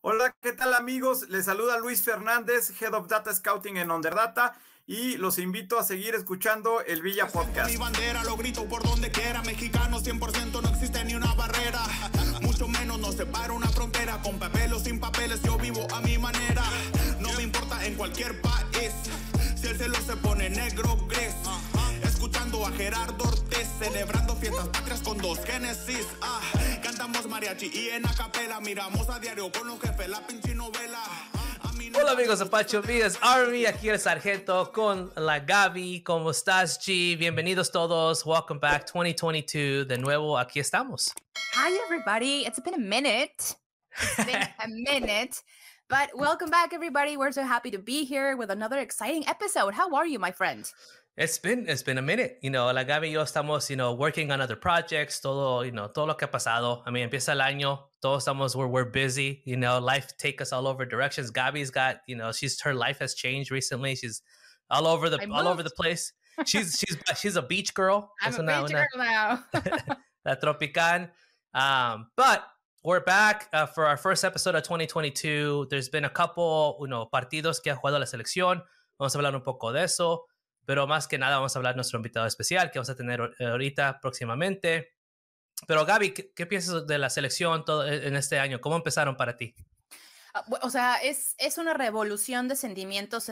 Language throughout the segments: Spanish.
Hola, ¿qué tal amigos? Les saluda Luis Fernández, Head of Data Scouting en Onderdata y los invito a seguir escuchando el Villa Podcast. Mi bandera lo grito por donde quiera, mexicano 100% no existe ni una barrera, mucho menos nos separa una frontera, con papel o sin papeles yo vivo a mi manera, no me importa en cualquier país, si el cielo se pone negro gris, escuchando a Gerardo Ortiz, celebrando fiestas patrias con dos Génesis, cantamos mariachi y en acapela, miramos a diario con los jefes la pinche novela. Hola amigos de Pacho Villas Army, aquí el sargento con la Gaby. ¿Cómo estás, G? Bienvenidos todos. Welcome back 2022. De nuevo, aquí estamos. Hi everybody. It's been a minute. But welcome back everybody. We're so happy to be here with another exciting episode. How are you, my friend? It's been a minute. You know, la Gaby y yo estamos, working on other projects, todo lo que ha pasado. I mean, empieza el año, todos estamos, we're busy, life take us all over directions. Gaby's got, her life has changed recently. She's all over the place. She's a beach girl. I'm a beach girl now. La Tropican. But we're back for our first episode of 2022. There's been a couple, partidos que ha jugado la selección. Vamos a hablar un poco de eso. Pero más que nada vamos a hablar de nuestro invitado especial que vamos a tener ahorita próximamente. Pero Gaby, ¿qué piensas de la selección todo en este año? ¿Cómo empezaron para ti? O sea, es una revolución de sentimientos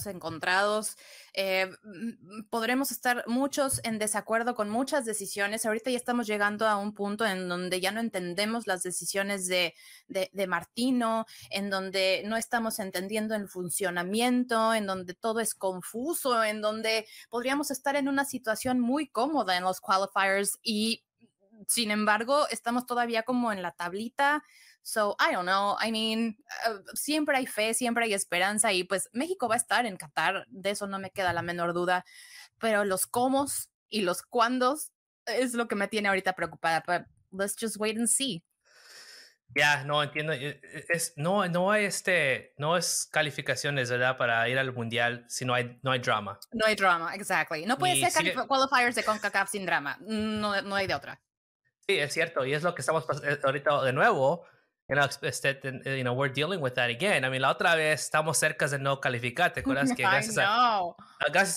encontrados. Podremos estar muchos en desacuerdo con muchas decisiones. Ahorita ya estamos llegando a un punto en donde ya no entendemos las decisiones de Martino, en donde no estamos entendiendo el funcionamiento, en donde todo es confuso, en donde podríamos estar en una situación muy cómoda en los qualifiers y, sin embargo, estamos todavía como en la tablita. So, I don't know, I mean, siempre hay fe, siempre hay esperanza y pues México va a estar en Qatar, de eso no me queda la menor duda, pero los cómo y los cuándos es lo que me tiene ahorita preocupada, but let's just wait and see. Ya, no entiendo, no es calificaciones, ¿verdad? Para ir al mundial si no hay drama. No hay drama, exactly. No puede ser qualifiers de CONCACAF sin drama, no hay de otra. Sí, es cierto, y es lo que estamos ahorita de nuevo. We're dealing with that again. I mean, la otra vez estamos cerca de no calificar. ¿Te acuerdas que gracias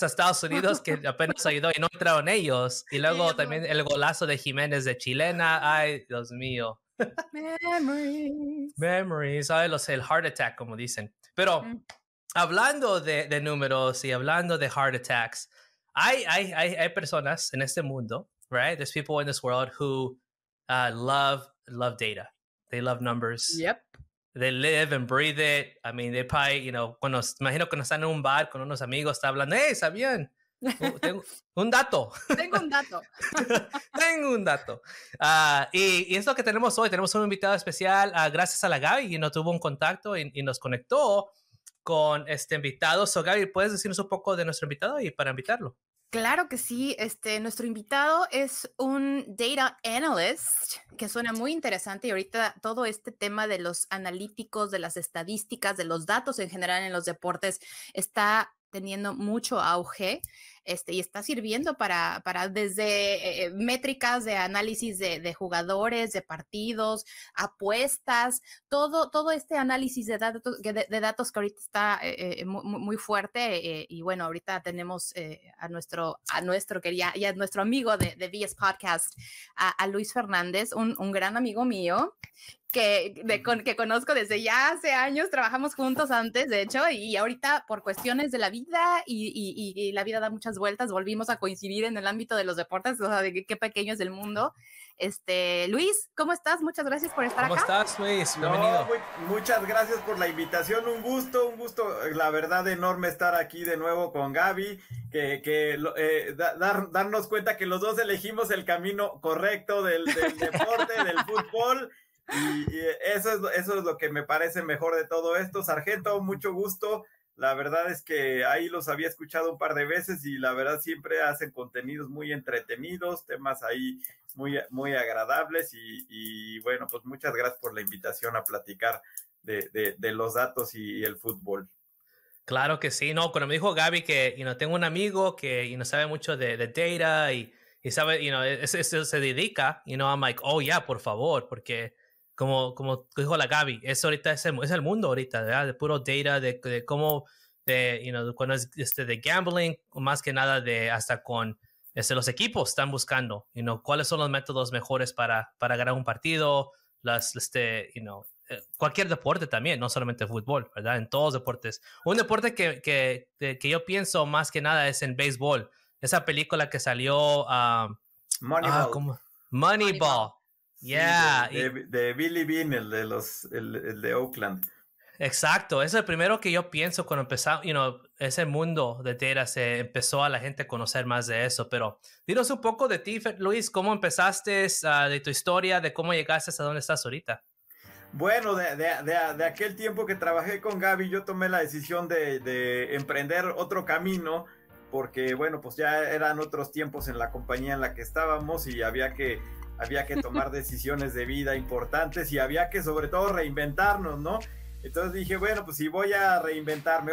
a Estados Unidos que apenas ayudó y no entraron ellos? Y luego también el golazo de Jiménez de chilena. Ay, Dios mío. Memories. Ay, el heart attack, como dicen. Pero hablando de números y hablando de heart attacks, hay personas en este mundo, right? There's people in this world who love data. They love numbers. Yep. They live and breathe it. I mean, they probably, imagino que están en un bar con unos amigos, está hablando, hey, ¿sabían? Tengo un dato. Tengo un dato. Tengo un dato. Y es lo que tenemos hoy. Tenemos un invitado especial, gracias a la Gaby, tuvo un contacto y nos conectó con este invitado. So, Gaby, ¿puedes decirnos un poco de nuestro invitado y para invitarlo? Claro que sí, nuestro invitado es un data analyst, que suena muy interesante y ahorita todo este tema de los analíticos, de las estadísticas, de los datos en general en los deportes está teniendo mucho auge y está sirviendo para desde métricas de análisis de jugadores, de partidos, apuestas, todo este análisis de datos que ahorita está muy fuerte y bueno, ahorita tenemos a nuestro amigo de VS Podcast, a Luis Fernández, un gran amigo mío, que conozco desde ya hace años, trabajamos juntos antes, de hecho, y ahorita por cuestiones de la vida y la vida da muchas vueltas, volvimos a coincidir en el ámbito de los deportes, o sea, de qué pequeño es el mundo. Luis, ¿cómo estás? Muchas gracias por estar acá. ¿Cómo estás, Luis? Bienvenido. Muchas gracias por la invitación, un gusto, la verdad, enorme estar aquí de nuevo con Gaby, darnos cuenta que los dos elegimos el camino correcto del deporte, del fútbol. Y eso es lo que me parece mejor de todo esto. Sargento, mucho gusto. La verdad es que ahí los había escuchado un par de veces y la verdad siempre hacen contenidos muy entretenidos, temas ahí muy, muy agradables y bueno, pues muchas gracias por la invitación a platicar de los datos y el fútbol. Claro que sí, no, cuando me dijo Gaby que tengo un amigo que sabe mucho de data y sabe, eso se dedica, I'm like, oh yeah, por favor, porque como dijo la Gaby, eso ahorita es el mundo ahorita, ¿verdad? De puro data, de cómo, cuando es de gambling, más que nada de hasta con los equipos están buscando, cuáles son los métodos mejores para ganar un partido, cualquier deporte también, no solamente fútbol, ¿verdad? En todos los deportes. Un deporte que yo pienso más que nada es en béisbol. Esa película que salió... Moneyball. Moneyball. Yeah. Sí, de Billy Bean, el de Oakland. Exacto. Es el primero que yo pienso cuando empezó, ese mundo de data se empezó a la gente a conocer más de eso. Pero dinos un poco de ti, Luis, cómo empezaste, de tu historia, de cómo llegaste a donde estás ahorita. Bueno, de aquel tiempo que trabajé con Gaby, yo tomé la decisión de emprender otro camino, porque bueno, pues ya eran otros tiempos en la compañía en la que estábamos y había que tomar decisiones de vida importantes y había que sobre todo reinventarnos, ¿no? Entonces dije, bueno, pues si voy a reinventarme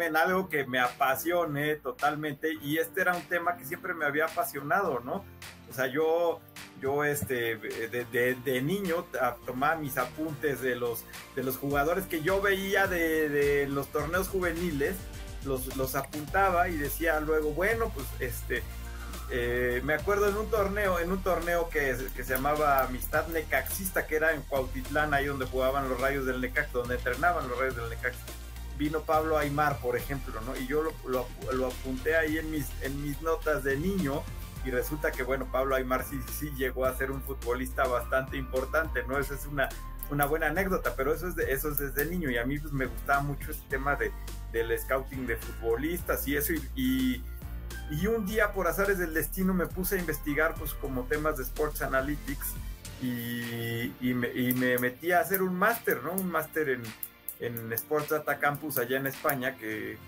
en algo que me apasione totalmente, y este era un tema que siempre me había apasionado, ¿no? O sea, yo de niño tomaba mis apuntes de los jugadores que yo veía de los torneos juveniles, los apuntaba y decía luego, bueno, pues me acuerdo en un torneo que se llamaba Amistad Necaxista, que era en Cuautitlán, ahí donde jugaban los Rayos del Necaxa, donde entrenaban los Rayos del Necaxa. Vino Pablo Aimar, por ejemplo, ¿no? Y yo lo apunté ahí en mis notas de niño, y resulta que, bueno, Pablo Aimar sí llegó a ser un futbolista bastante importante, ¿no? Esa es una buena anécdota, pero eso es desde niño, y a mí pues me gustaba mucho este tema del scouting de futbolistas y eso, y un día por azares del destino me puse a investigar pues como temas de Sports Analytics y me metí a hacer un máster, ¿no? Un máster en Sports Data Campus allá en España, que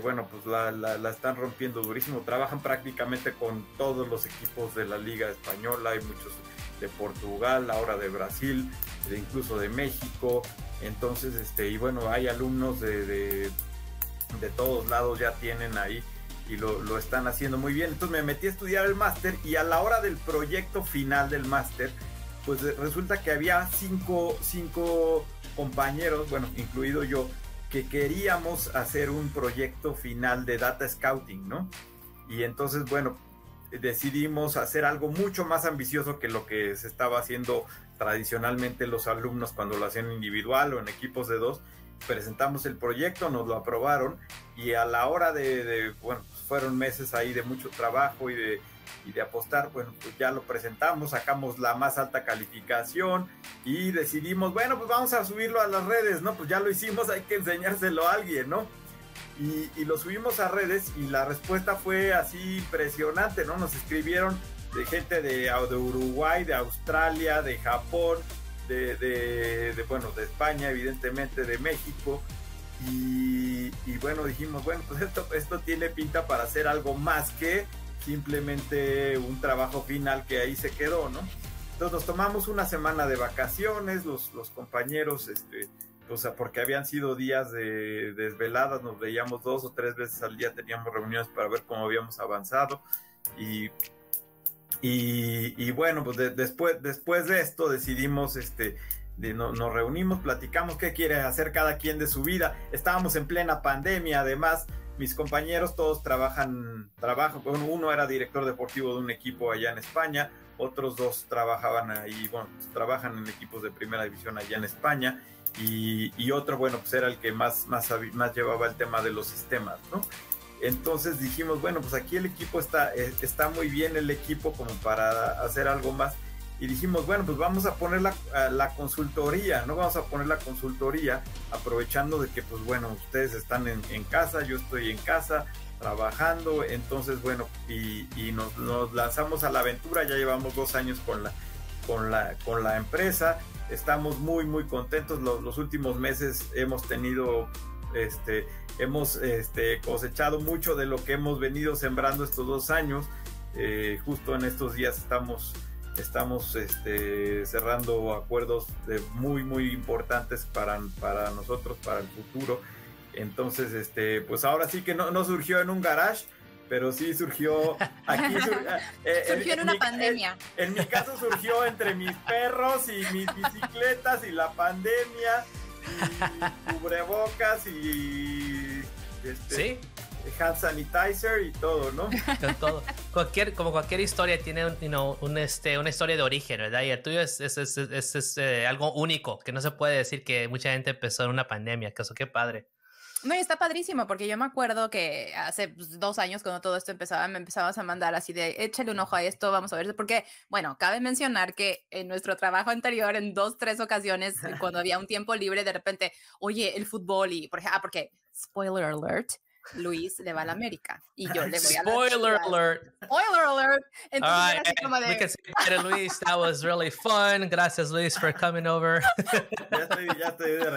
bueno, pues la están rompiendo durísimo. Trabajan prácticamente con todos los equipos de la Liga Española, hay muchos de Portugal, ahora de Brasil, incluso de México. Entonces, y bueno, hay alumnos de todos lados, ya tienen ahí y lo están haciendo muy bien. Entonces me metí a estudiar el máster, y a la hora del proyecto final del máster, pues resulta que había cinco compañeros, bueno, incluido yo, que queríamos hacer un proyecto final de data scouting, ¿no? Y entonces, bueno, decidimos hacer algo mucho más ambicioso que lo que se estaba haciendo tradicionalmente los alumnos cuando lo hacían individual o en equipos de 2. Presentamos el proyecto, nos lo aprobaron, y a la hora bueno, pues fueron meses ahí de mucho trabajo y de apostar. Bueno, pues ya lo presentamos, sacamos la más alta calificación y decidimos, bueno, pues vamos a subirlo a las redes, ¿no? Pues ya lo hicimos, hay que enseñárselo a alguien, ¿no? Y lo subimos a redes, y la respuesta fue así impresionante, ¿no? Nos escribieron de gente de Uruguay, de Australia, de Japón, bueno, de España, evidentemente, de México, y bueno, dijimos, bueno, pues esto tiene pinta para hacer algo más que simplemente un trabajo final que ahí se quedó, ¿no? Entonces nos tomamos una semana de vacaciones, los compañeros, o sea, porque habían sido días de desveladas, nos veíamos 2 o 3 veces al día, teníamos reuniones para ver cómo habíamos avanzado, y bueno, pues después de esto decidimos, nos reunimos, platicamos qué quiere hacer cada quien de su vida. Estábamos en plena pandemia, además, mis compañeros todos trabajan, bueno, uno era director deportivo de un equipo allá en España, otros 2 trabajaban ahí, bueno, pues, trabajan en equipos de primera división allá en España, y otro, bueno, pues era el que más llevaba el tema de los sistemas, ¿no? Entonces dijimos, bueno, pues aquí el equipo está muy bien, el equipo como para hacer algo más, y dijimos, bueno, pues vamos a poner la consultoría, ¿no? Vamos a poner la consultoría, aprovechando de que, pues bueno, ustedes están en casa, yo estoy en casa trabajando. Entonces, bueno, y nos lanzamos a la aventura. Ya llevamos 2 años con la empresa, estamos muy muy contentos. Los últimos meses hemos tenido hemos cosechado mucho de lo que hemos venido sembrando estos 2 años. Justo en estos días estamos cerrando acuerdos muy muy importantes para nosotros, para el futuro. Entonces, pues ahora sí que no surgió en un garage, pero sí surgió aquí. Surgió en una pandemia. En mi caso surgió entre mis perros y mis bicicletas y la pandemia y cubrebocas y sí, hand sanitizer y todo, ¿no? Todo. Como cualquier historia tiene una historia de origen, ¿verdad? Y el tuyo es algo único, que no se puede decir que mucha gente empezó en una pandemia. Qué padre. No, y está padrísimo, porque yo me acuerdo que hace 2 años, cuando todo esto empezaba, me empezabas a mandar así de, échale un ojo a esto, vamos a ver, porque, bueno, cabe mencionar que en nuestro trabajo anterior, en 2, 3 ocasiones, cuando había un tiempo libre, de repente, oye, el fútbol, y porque, spoiler alert, Luis le va a la América, y yo le voy a la Spoiler alert. Spoiler alert. Entonces, all era así como de... we can say Luis, that was really fun. Gracias, Luis, for coming over. Ya estoy de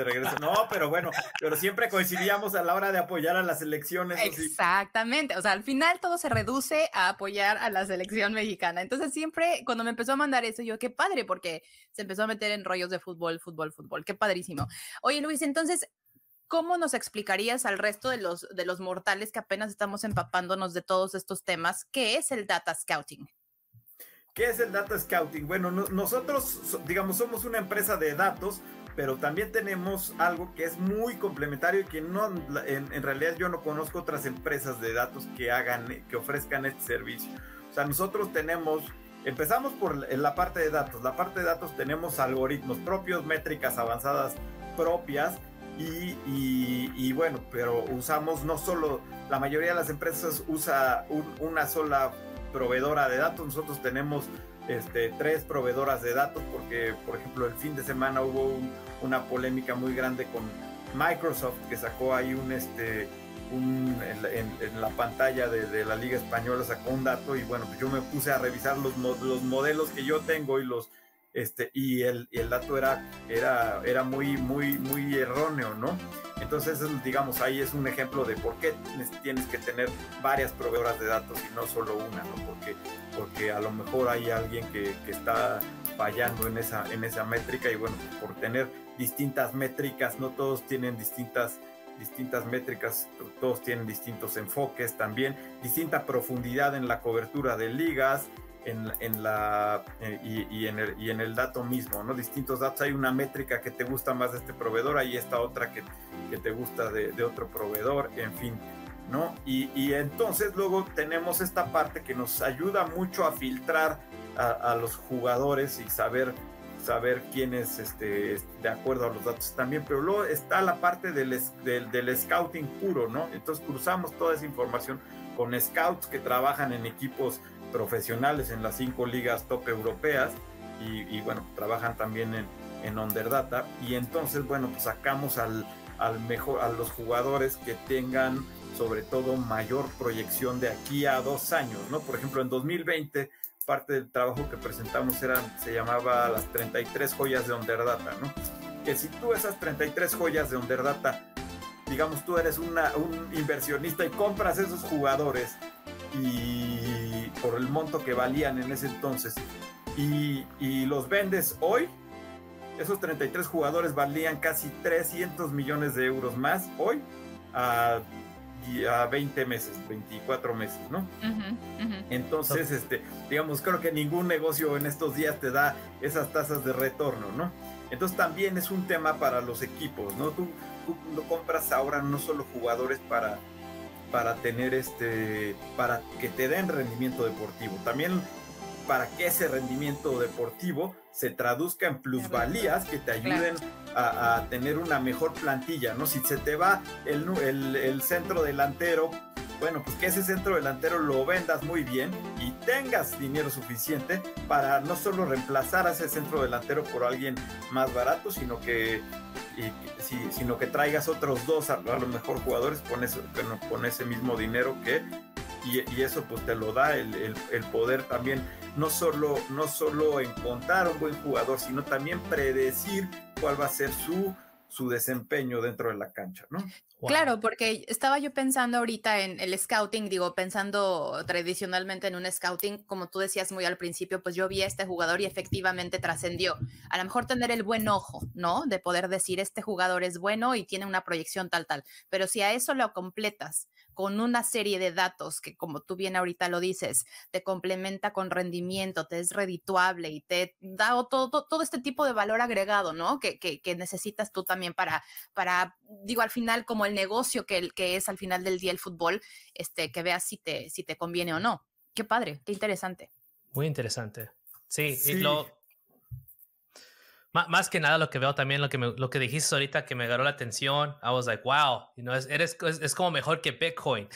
regreso. No, pero bueno, pero siempre coincidíamos a la hora de apoyar a las selecciones. Exactamente, o sea, al final todo se reduce a apoyar a la selección mexicana. Entonces siempre, cuando me empezó a mandar eso, yo, qué padre, porque se empezó a meter en rollos de fútbol, qué padrísimo. Oye, Luis, entonces, ¿cómo nos explicarías al resto de los mortales que apenas estamos empapándonos de todos estos temas? ¿Qué es el data scouting? ¿Qué es el data scouting? Bueno, nosotros, digamos, somos una empresa de datos, pero también tenemos algo que es muy complementario y que en realidad yo no conozco otras empresas de datos que ofrezcan este servicio. O sea, nosotros empezamos por la parte de datos. La parte de datos tenemos algoritmos propios, métricas avanzadas propias, y bueno, pero usamos no solo, la mayoría de las empresas usa una sola proveedora de datos. Nosotros tenemos 3 proveedoras de datos porque, por ejemplo, el fin de semana hubo una polémica muy grande con Microsoft, que sacó ahí en la pantalla de la Liga Española, sacó un dato, y bueno, pues yo me puse a revisar los modelos que yo tengo y el dato era muy erróneo, ¿no? Entonces, digamos, ahí es un ejemplo de por qué tienes que tener varias proveedoras de datos y no solo una, ¿no? Porque a lo mejor hay alguien que está fallando en esa métrica, y bueno, por tener distintas métricas, no todos tienen distintas métricas, todos tienen distintos enfoques también, distinta profundidad en la cobertura de ligas, y en el dato mismo, ¿no? Distintos datos. Hay una métrica que te gusta más de este proveedor, y esta otra que te gusta de otro proveedor, en fin, ¿no? Y entonces luego tenemos esta parte que nos ayuda mucho a filtrar a los jugadores y saber quién es de acuerdo a los datos también, pero luego está la parte del scouting puro, ¿no? Entonces cruzamos toda esa información con scouts que trabajan en equipos profesionales en las 5 ligas top europeas, y bueno, trabajan también en Underdata, y entonces, bueno, pues sacamos a los jugadores que tengan sobre todo mayor proyección de aquí a 2 años, ¿no? Por ejemplo, en 2020 parte del trabajo que presentamos se llamaba las 33 joyas de Underdata, ¿no? Que si tú esas 33 joyas de Underdata, digamos, tú eres un inversionista y compras esos jugadores y por el monto que valían en ese entonces, y los vendes hoy, esos 33 jugadores valían casi 300 millones de euros más hoy a 20 meses, 24 meses, ¿no? Entonces, digamos, creo que ningún negocio en estos días te da esas tasas de retorno, ¿no? Entonces también es un tema para los equipos, ¿no? Tú compras ahora no solo jugadores para tener para que te den rendimiento deportivo, también para que ese rendimiento deportivo se traduzca en plusvalías que te ayuden a tener una mejor plantilla, ¿no? Si se te va el centro delantero, bueno, pues que ese centro delantero lo vendas muy bien y tengas dinero suficiente para no solo reemplazar a ese centro delantero por alguien más barato, sino que traigas otros 2 a lo mejor jugadores con ese mismo dinero y eso pues te lo da el poder también no solo encontrar un buen jugador, sino también predecir cuál va a ser su desempeño dentro de la cancha, ¿no? Wow. Claro, porque estaba yo pensando ahorita en el scouting, pensando tradicionalmente en un scouting, como tú decías muy al principio, pues yo vi a este jugador y efectivamente trascendió. A lo mejor tener el buen ojo, ¿no? De poder decir, este jugador es bueno y tiene una proyección tal, pero si a eso lo completas con una serie de datos que, como tú bien ahorita lo dices, te complementa con rendimiento, te es redituable y te da todo este tipo de valor agregado, ¿no? Que necesitas tú también para, digo, al final, como el negocio que es al final del día el fútbol, que veas si te conviene o no. Qué padre, qué interesante. Muy interesante. Sí, Sí. y más que nada lo que veo también, lo que dijiste ahorita que me agarró la atención, I was like, wow, es como mejor que Bitcoin.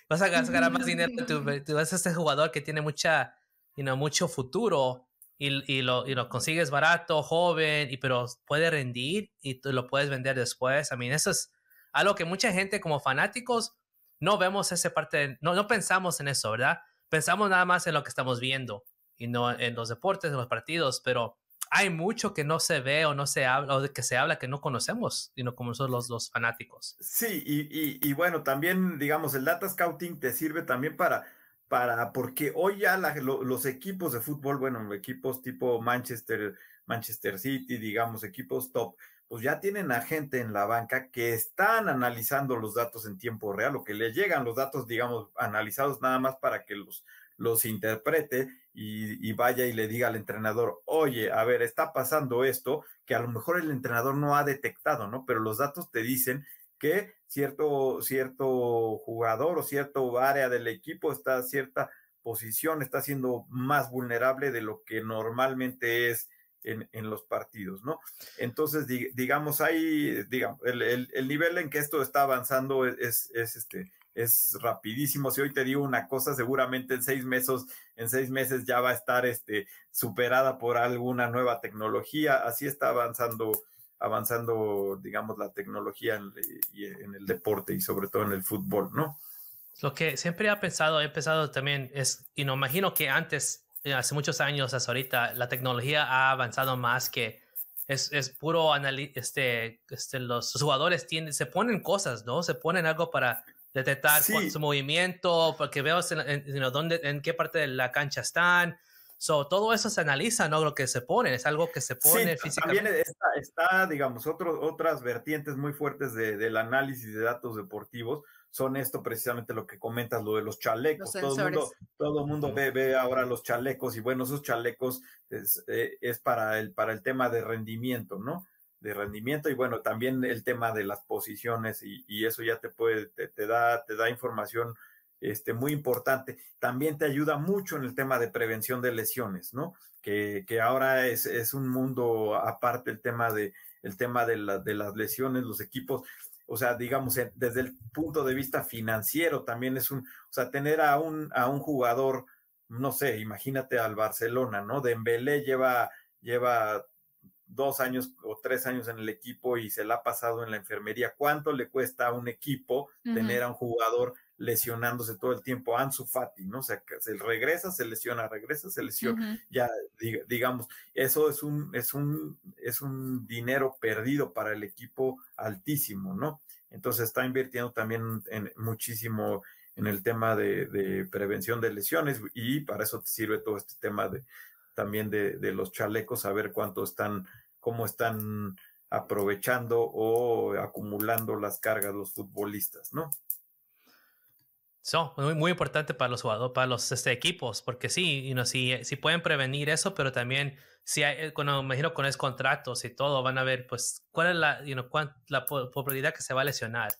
Vas a ganar más dinero, tú ves este jugador que tiene mucho futuro y lo consigues barato, joven, pero puede rendir y tú lo puedes vender después. I mean, eso es algo que mucha gente como fanáticos no vemos esa parte, no pensamos en eso, ¿verdad? Pensamos nada más en lo que estamos viendo y no en los deportes, en los partidos, pero hay mucho que no se ve o no se habla, o de que se habla que no conocemos, como son los fanáticos. Sí, y bueno, también, digamos, el data scouting te sirve también porque hoy ya los equipos de fútbol, bueno, equipos tipo Manchester City, digamos, equipos top, pues ya tienen a gente en la banca que están analizando los datos en tiempo real, o que les llegan los datos, digamos, analizados nada más para que los interprete y vaya y le diga al entrenador, oye, a ver, está pasando esto, que a lo mejor el entrenador no ha detectado, ¿no? Pero los datos te dicen que cierto jugador o cierto área del equipo cierta posición está siendo más vulnerable de lo que normalmente es en los partidos, ¿no? Entonces, digamos, el nivel en que esto está avanzando es rapidísimo. Si hoy te digo una cosa, seguramente en 6 meses ya va a estar superada por alguna nueva tecnología. Así está avanzando, digamos, la tecnología en el deporte y sobre todo en el fútbol, ¿no? Lo que siempre he pensado también y no imagino que antes, hace muchos años hasta ahorita, la tecnología ha avanzado más que es puro los jugadores se ponen cosas, ¿no? Se ponen algo para detectar su movimiento, porque veo en qué parte de la cancha están. Todo eso se analiza, ¿no? Lo que se pone, es algo que se pone físicamente. También está digamos, otras vertientes muy fuertes del análisis de datos deportivos. Son esto precisamente lo que comentas, lo de los chalecos. Todo el mundo ve ahora los chalecos, y bueno, esos chalecos es para el tema de rendimiento, ¿no? De rendimiento, y bueno, también el tema de las posiciones, y eso ya te da información muy importante. También te ayuda mucho en el tema de prevención de lesiones, ¿no? Que ahora es un mundo aparte el tema de las lesiones, los equipos. O sea, digamos, desde el punto de vista financiero también o sea, tener a un jugador, no sé, imagínate al Barcelona, ¿no? Dembélé lleva 2 años o 3 años en el equipo y se la ha pasado en la enfermería. ¿Cuánto le cuesta a un equipo tener a un jugador lesionándose todo el tiempo? Ansu Fati, ¿no? O sea, que se regresa, se lesiona, ya, digamos, eso es un dinero perdido para el equipo altísimo, ¿no? Entonces está invirtiendo también muchísimo en el tema de prevención de lesiones, y para eso te sirve todo este tema también de los chalecos, a ver cómo están aprovechando o acumulando las cargas los futbolistas, ¿no? Muy, muy importante para los jugadores, para los equipos, porque sí, si pueden prevenir eso, pero también si hay, me imagino con esos contratos y todo, van a ver, pues, cuál es la probabilidad que se va a lesionar,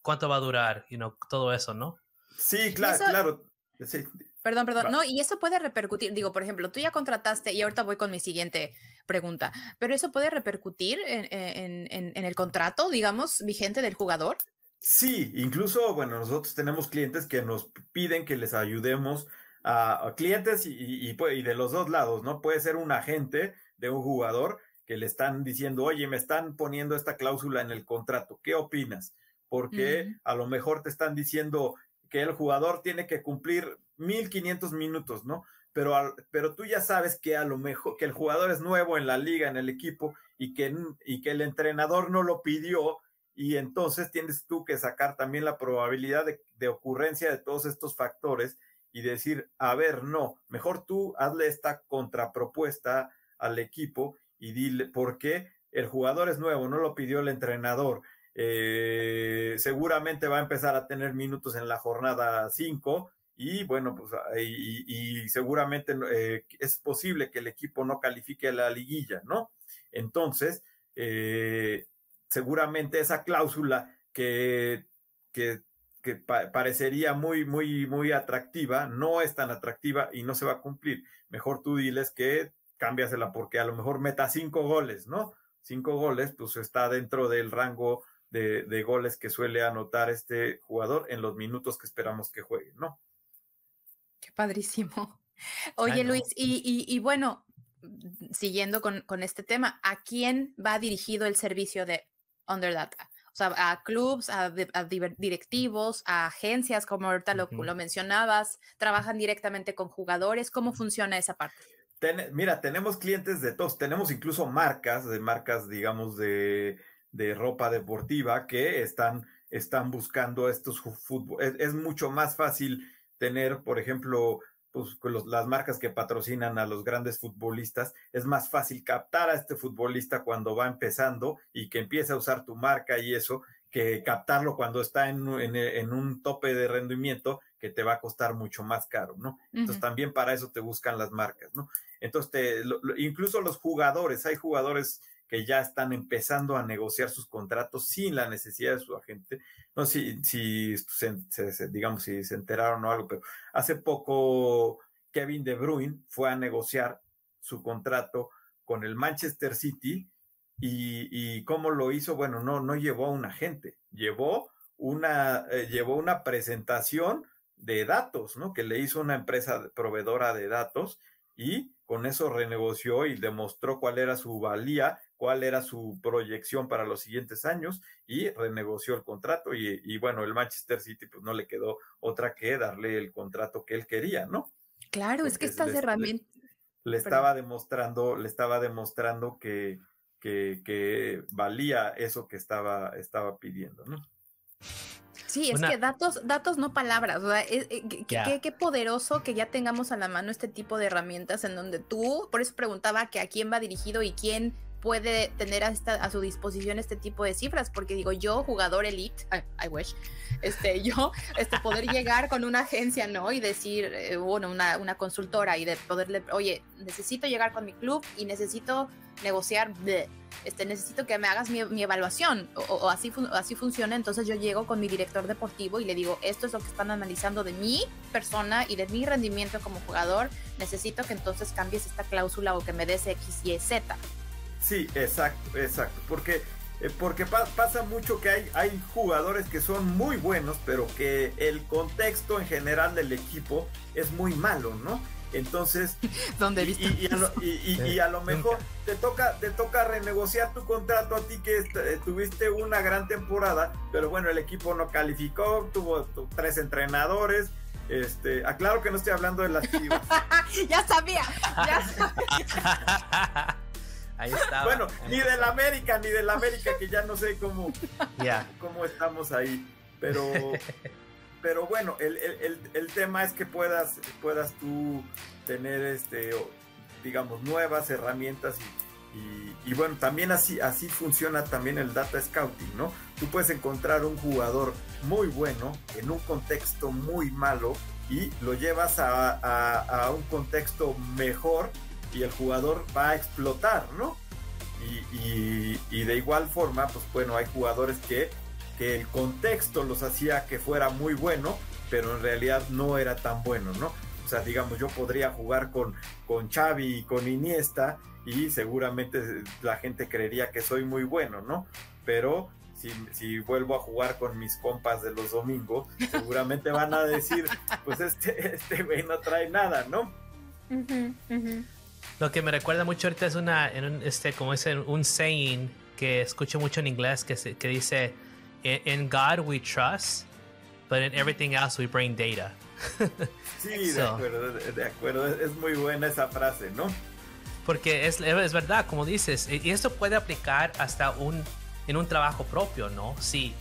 cuánto va a durar, todo eso, ¿no? Sí, claro. Sí. Perdón. No, y eso puede repercutir, digo, por ejemplo, tú ya contrataste, y ahorita voy con mi siguiente pregunta, pero eso puede repercutir en el contrato, digamos, vigente del jugador. Sí, incluso, bueno, nosotros tenemos clientes que nos piden que les ayudemos a clientes y de los dos lados, ¿no? Puede ser un agente de un jugador que le están diciendo, oye, me están poniendo esta cláusula en el contrato, ¿qué opinas? Porque a lo mejor te están diciendo que el jugador tiene que cumplir 1500 minutos, ¿no? Pero tú ya sabes que a lo mejor que el jugador es nuevo en la liga, en el equipo, y que el entrenador no lo pidió, y entonces tienes tú que sacar también la probabilidad de ocurrencia de todos estos factores y decir, a ver, no, mejor tú hazle esta contrapropuesta al equipo y dile, ¿por qué? El jugador es nuevo, no lo pidió el entrenador, seguramente va a empezar a tener minutos en la jornada 5 y bueno, pues y seguramente es posible que el equipo no califique a la liguilla, ¿no? Entonces, seguramente esa cláusula que parecería muy atractiva, no es tan atractiva y no se va a cumplir. Mejor tú diles que cámbiasela porque a lo mejor meta 5 goles, ¿no? 5 goles, pues está dentro del rango de goles que suele anotar este jugador en los minutos que esperamos que juegue, ¿no? Qué padrísimo. Oye, Luis, y bueno, siguiendo con este tema, ¿a quién va dirigido el servicio de Underdata? O sea, a clubs, a directivos, a agencias, como ahorita lo mencionabas, ¿trabajan directamente con jugadores? ¿Cómo funciona esa parte? Mira, tenemos clientes de todos, tenemos incluso marcas, digamos, de ropa deportiva que están buscando estos fútbol. Es mucho más fácil tener, por ejemplo, pues, las marcas que patrocinan a los grandes futbolistas, es más fácil captar a este futbolista cuando va empezando y que empiece a usar tu marca y eso, que captarlo cuando está en un tope de rendimiento que te va a costar mucho más caro, ¿no? Entonces también para eso te buscan las marcas, ¿no? Entonces incluso los jugadores, hay jugadores que ya están empezando a negociar sus contratos sin la necesidad de su agente. No sé si digamos, si se enteraron o algo, pero hace poco Kevin De Bruyne fue a negociar su contrato con el Manchester City y ¿cómo lo hizo? Bueno, no llevó a un agente, llevó una presentación de datos, ¿no? Que le hizo una empresa proveedora de datos y con eso renegoció y demostró cuál era su valía, cuál era su proyección para los siguientes años y renegoció el contrato y bueno, el Manchester City pues no le quedó otra que darle el contrato que él quería, ¿no? Claro, porque es que estas herramientas... Le estaba demostrando que valía eso que estaba pidiendo, ¿no? Sí, es que datos no palabras, o sea, qué poderoso que ya tengamos a la mano este tipo de herramientas en donde tú, por eso preguntaba que a quién va dirigido y quién puede tener a su disposición este tipo de cifras, porque digo, yo, jugador elite, I wish, poder llegar con una agencia, ¿no? Y decir, bueno, una consultora y de poderle, oye, necesito llegar con mi club y necesito negociar, necesito que me hagas mi evaluación o así funciona. Entonces yo llego con mi director deportivo y le digo, esto es lo que están analizando de mi persona y de mi rendimiento como jugador, necesito que entonces cambies esta cláusula o que me des X, Y, Z. Sí, exacto, porque pasa mucho que hay jugadores que son muy buenos, pero que el contexto en general del equipo es muy malo, ¿no? Entonces, y a lo mejor te toca renegociar tu contrato a ti que tuviste una gran temporada, pero bueno, el equipo no calificó, tuvo 3 entrenadores. Aclaro que no estoy hablando de las Chivas. Ya sabía. Ahí está. Bueno, ni del América, que ya no sé cómo estamos ahí, pero bueno, el tema es que puedas tú tener digamos, nuevas herramientas y bueno, también así funciona también el data scouting, ¿no? Tú puedes encontrar un jugador muy bueno en un contexto muy malo y lo llevas a un contexto mejor y el jugador va a explotar, ¿no? Y de igual forma, pues bueno, hay jugadores que el contexto los hacía que fuera muy bueno, pero en realidad no era tan bueno, ¿no? O sea, digamos, yo podría jugar con Xavi y con Iniesta y seguramente la gente creería que soy muy bueno, ¿no? Pero si vuelvo a jugar con mis compas de los domingos, seguramente van a decir, pues este güey no trae nada, ¿no? Lo que me recuerda mucho ahorita es un saying que escucho mucho en inglés que dice, in God we trust, but in everything else we bring data. Sí, de acuerdo, es muy buena esa frase, ¿no? Porque es verdad, como dices, y esto puede aplicar hasta en un trabajo propio, ¿no? Si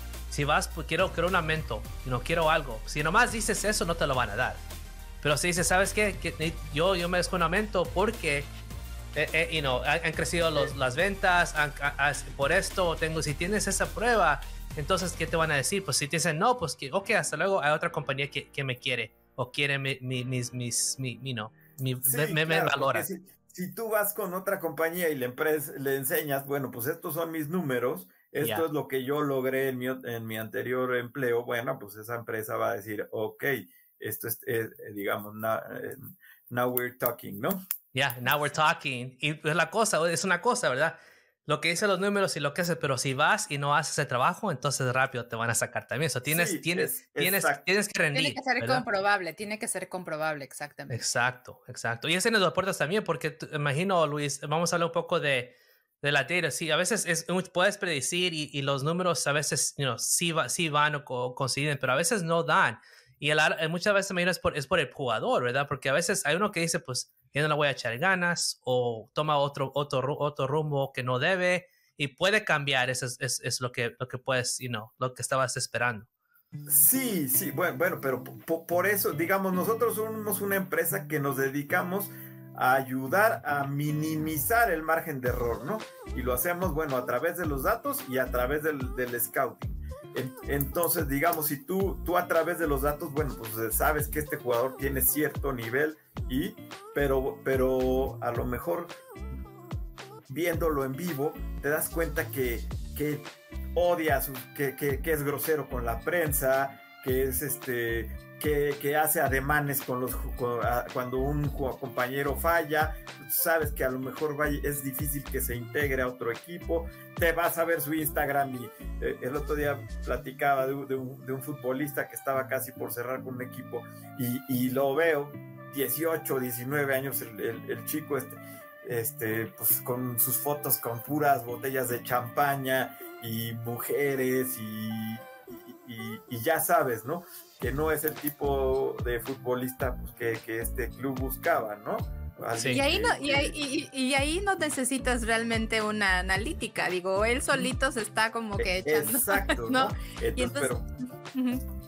vas, quiero un aumento, no quiero algo, si nomás dices eso no te lo van a dar. Pero si dices, ¿sabes qué? Que yo merezco un aumento porque han crecido las ventas, por esto si tienes esa prueba, Entonces, ¿qué te van a decir? Pues si te dicen no, pues que, ok, hasta luego, hay otra compañía que me quiere o quiere me valora. Si tú vas con otra compañía y le enseñas, bueno, pues estos son mis números, esto es lo que yo logré en mi anterior empleo, bueno, pues esa empresa va a decir, ok, esto es, digamos, now we're talking, ¿no? Now we're talking. Y pues es una cosa, ¿verdad? Lo que dicen los números y lo que haces, pero si vas y no haces ese trabajo, entonces rápido te van a sacar también. Eso tienes que rendir. Tiene que ser comprobable, exactamente. Exacto. Y es en los deportes también, porque imagino, Luis, vamos a hablar un poco de la data. Sí, a veces puedes predecir y los números a veces sí van o coinciden, pero a veces no dan. Y muchas veces me imagino es por el jugador, ¿verdad? Porque a veces hay uno que dice, pues, yo no le voy a echar ganas o toma otro rumbo que no debe y puede cambiar. Eso es lo que puedes, lo que estabas esperando. Sí, bueno, pero por eso, digamos, nosotros somos una empresa que nos dedicamos a ayudar a minimizar el margen de error, ¿no? Y lo hacemos, bueno, a través de los datos y a través del scouting. Entonces, digamos, si tú a través de los datos, bueno, pues sabes que este jugador tiene cierto nivel, pero a lo mejor viéndolo en vivo, te das cuenta que odia, que es grosero con la prensa, que es que hace ademanes cuando un compañero falla, sabes que a lo mejor es difícil que se integre a otro equipo, te vas a ver su Instagram y el otro día platicaba de un futbolista que estaba casi por cerrar con un equipo y lo veo, 18, 19 años el chico pues con sus fotos con puras botellas de champaña y mujeres y ya sabes, ¿no? Que no es el tipo de futbolista pues, que este club buscaba, ¿no? Sí. Y ahí no necesitas realmente una analítica, digo, él solito se está como que echando. Exacto, ¿no? Entonces,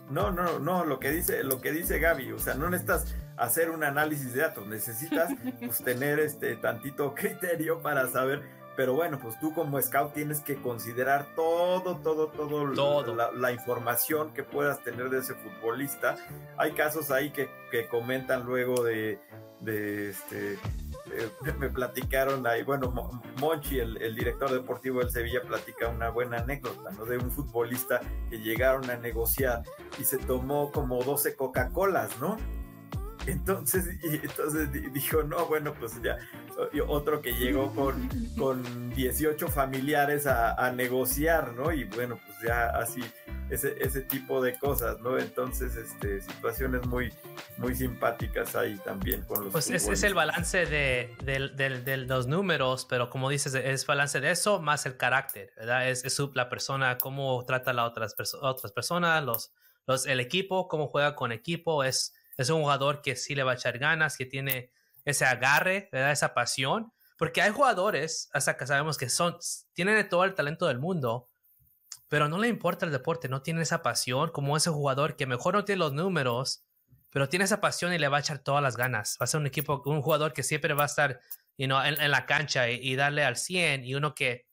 no, lo que dice Gaby, o sea, no necesitas hacer un análisis de datos, necesitas pues tener tantito criterio para saber. Pero bueno, pues tú como scout tienes que considerar todo. La información que puedas tener de ese futbolista. Hay casos ahí que comentan luego me platicaron ahí, bueno, Monchi, el director deportivo del Sevilla, platica una buena anécdota, ¿no? De un futbolista que llegaron a negociar y se tomó como 12 Coca-Colas, ¿no? Entonces dijo, no, bueno, pues ya, otro que llegó con 18 familiares a negociar, ¿no? Y bueno, pues ya así, ese tipo de cosas, ¿no? Entonces, situaciones muy, muy simpáticas ahí también con los pues es el balance de los números, pero como dices, es balance de eso más el carácter, ¿verdad? Es la persona, cómo trata a otras personas, el equipo, cómo juega con equipo, es un jugador que sí le va a echar ganas, que tiene ese agarre, ¿verdad? Esa pasión. Porque hay jugadores, hasta que sabemos que tienen todo el talento del mundo, pero no le importa el deporte, no tienen esa pasión, como ese jugador que mejor no tiene los números, pero tiene esa pasión y le va a echar todas las ganas. Va a ser un jugador que siempre va a estar en la cancha y darle al 100, y uno que,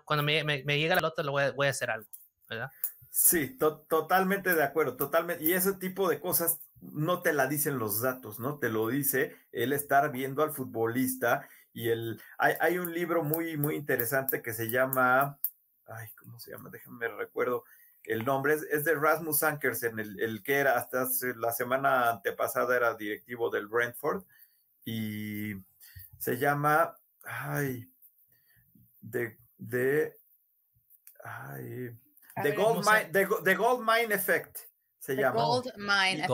cuando me llega la pelota, voy a hacer algo, ¿verdad? Sí, totalmente de acuerdo, totalmente. Y ese tipo de cosas no te la dicen los datos, ¿no? Te lo dice el estar viendo al futbolista. Y hay un libro muy, muy interesante que se llama, ¿cómo se llama? Déjame recuerdo el nombre. Es de Rasmus Ankersen, el que era hasta la semana antepasada era directivo del Brentford. Y se llama, The Gold Mine Effect se llama. Gold Mine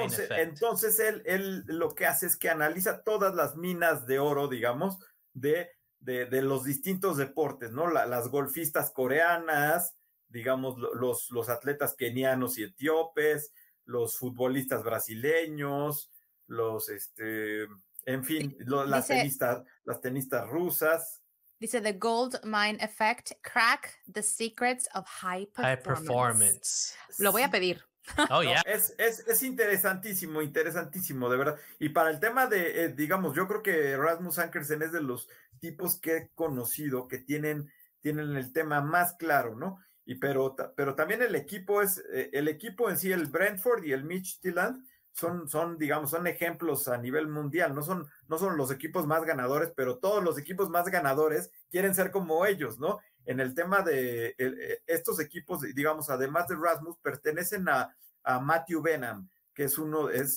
Effect. Entonces él lo que hace es que analiza todas las minas de oro, digamos, de los distintos deportes, ¿no? Las golfistas coreanas, digamos, los atletas kenianos y etíopes, los futbolistas brasileños, en fin, las tenistas rusas. Dice The Gold Mine Effect, crack the secrets of high performance. Lo voy a pedir. Oh, yeah. Es interesantísimo, de verdad. Y para el tema de, digamos, yo creo que Rasmus Ankersen es de los tipos que he conocido que tienen el tema más claro, ¿no? pero también el equipo en sí, el Brentford y el Midtjylland, digamos, son ejemplos a nivel mundial, no son los equipos más ganadores, pero todos los equipos más ganadores quieren ser como ellos, ¿no? En el tema de estos equipos, digamos, además de Rasmus, pertenecen a Matthew Benham, que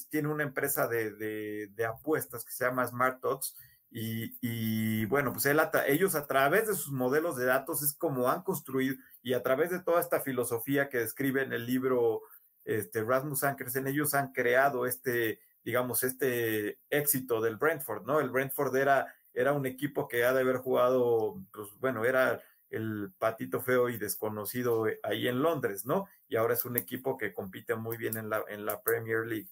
tiene una empresa de apuestas que se llama Smart Odds, y bueno, pues ellos a través de sus modelos de datos es como han construido, y a través de toda esta filosofía que describe en el libro Rasmus Ankersen, ellos han creado digamos, este éxito del Brentford, ¿no? El Brentford era un equipo que ha de haber jugado, pues bueno, era el patito feo y desconocido ahí en Londres, ¿no? Y ahora es un equipo que compite muy bien en la Premier League.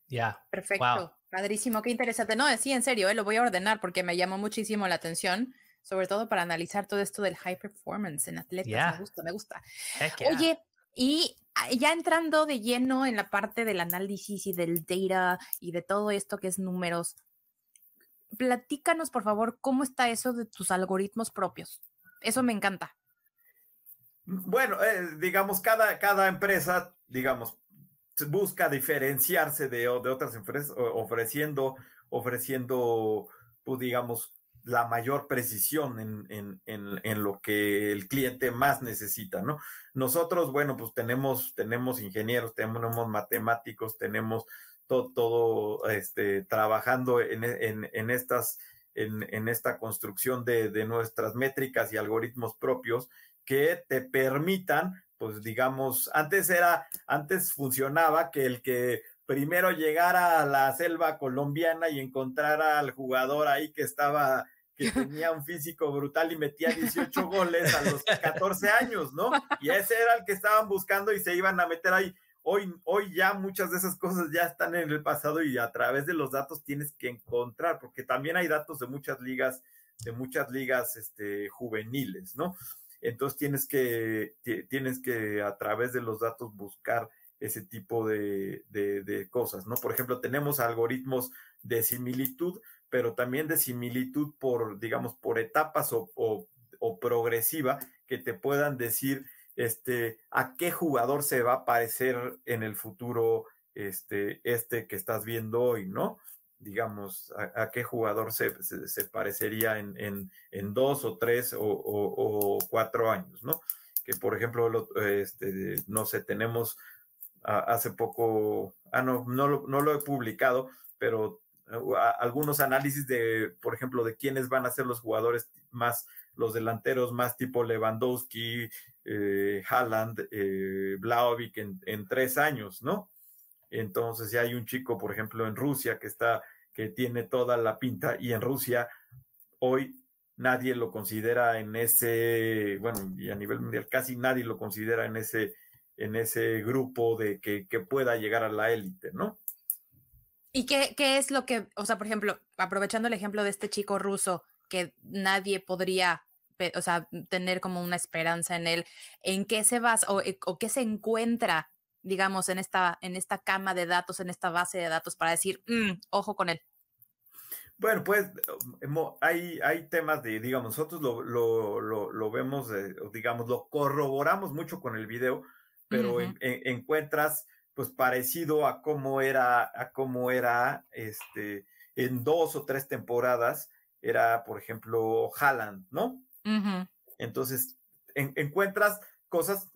Ya. Perfecto. Wow. Padrísimo, qué interesante. No, sí, en serio, lo voy a ordenar porque me llamó muchísimo la atención, sobre todo para analizar todo esto del high performance en atletas. Yeah. Me gusta. Heck yeah. Oye, y ya entrando de lleno en la parte del análisis y del data y de todo esto que es números, platícanos, por favor, cómo está eso de tus algoritmos propios. Eso me encanta. Bueno, digamos, cada empresa, digamos, busca diferenciarse de otras empresas, ofreciendo, pues, digamos, la mayor precisión en lo que el cliente más necesita, ¿no? Nosotros, bueno, pues tenemos ingenieros, tenemos matemáticos, tenemos todo trabajando en esta construcción de nuestras métricas y algoritmos propios que te permitan, pues digamos, antes funcionaba que el que primero llegara a la selva colombiana y encontrara al jugador ahí que tenía un físico brutal y metía 18 goles a los 14 años, ¿no? Y ese era el que estaban buscando y se iban a meter ahí. Hoy ya muchas de esas cosas ya están en el pasado y a través de los datos tienes que encontrar, porque también hay datos de muchas ligas juveniles, ¿no? Entonces tienes que a través de los datos buscar ese tipo de cosas, ¿no? Por ejemplo, tenemos algoritmos de similitud, pero también de similitud digamos, por etapas o progresiva, que te puedan decir a qué jugador se va a parecer en el futuro que estás viendo hoy, ¿no? Digamos, a qué jugador se parecería en 2 o 3 o 4 años, ¿no? Que, por ejemplo, no sé, tenemos hace poco, no lo he publicado, pero algunos análisis por ejemplo, de quiénes van a ser los jugadores los delanteros más tipo Lewandowski, Haaland, Vlahovic en 3 años, ¿no? Entonces ya hay un chico, por ejemplo, en Rusia que tiene toda la pinta, y en Rusia hoy nadie lo considera bueno, y a nivel mundial casi nadie lo considera en ese grupo de que pueda llegar a la élite, ¿no? ¿Y qué es lo que, o sea, por ejemplo, aprovechando el ejemplo de este chico ruso que nadie podría, o sea, tener como una esperanza en él, ¿en qué se basa o qué se encuentra, digamos, en esta cama de datos, en esta base de datos para decir, ojo con él? Bueno, pues hay temas digamos, nosotros lo vemos, digamos, lo corroboramos mucho con el video, pero encuentras pues parecido a cómo era en 2 o 3 temporadas, era, por ejemplo, Haaland, ¿no? Entonces, encuentras cosas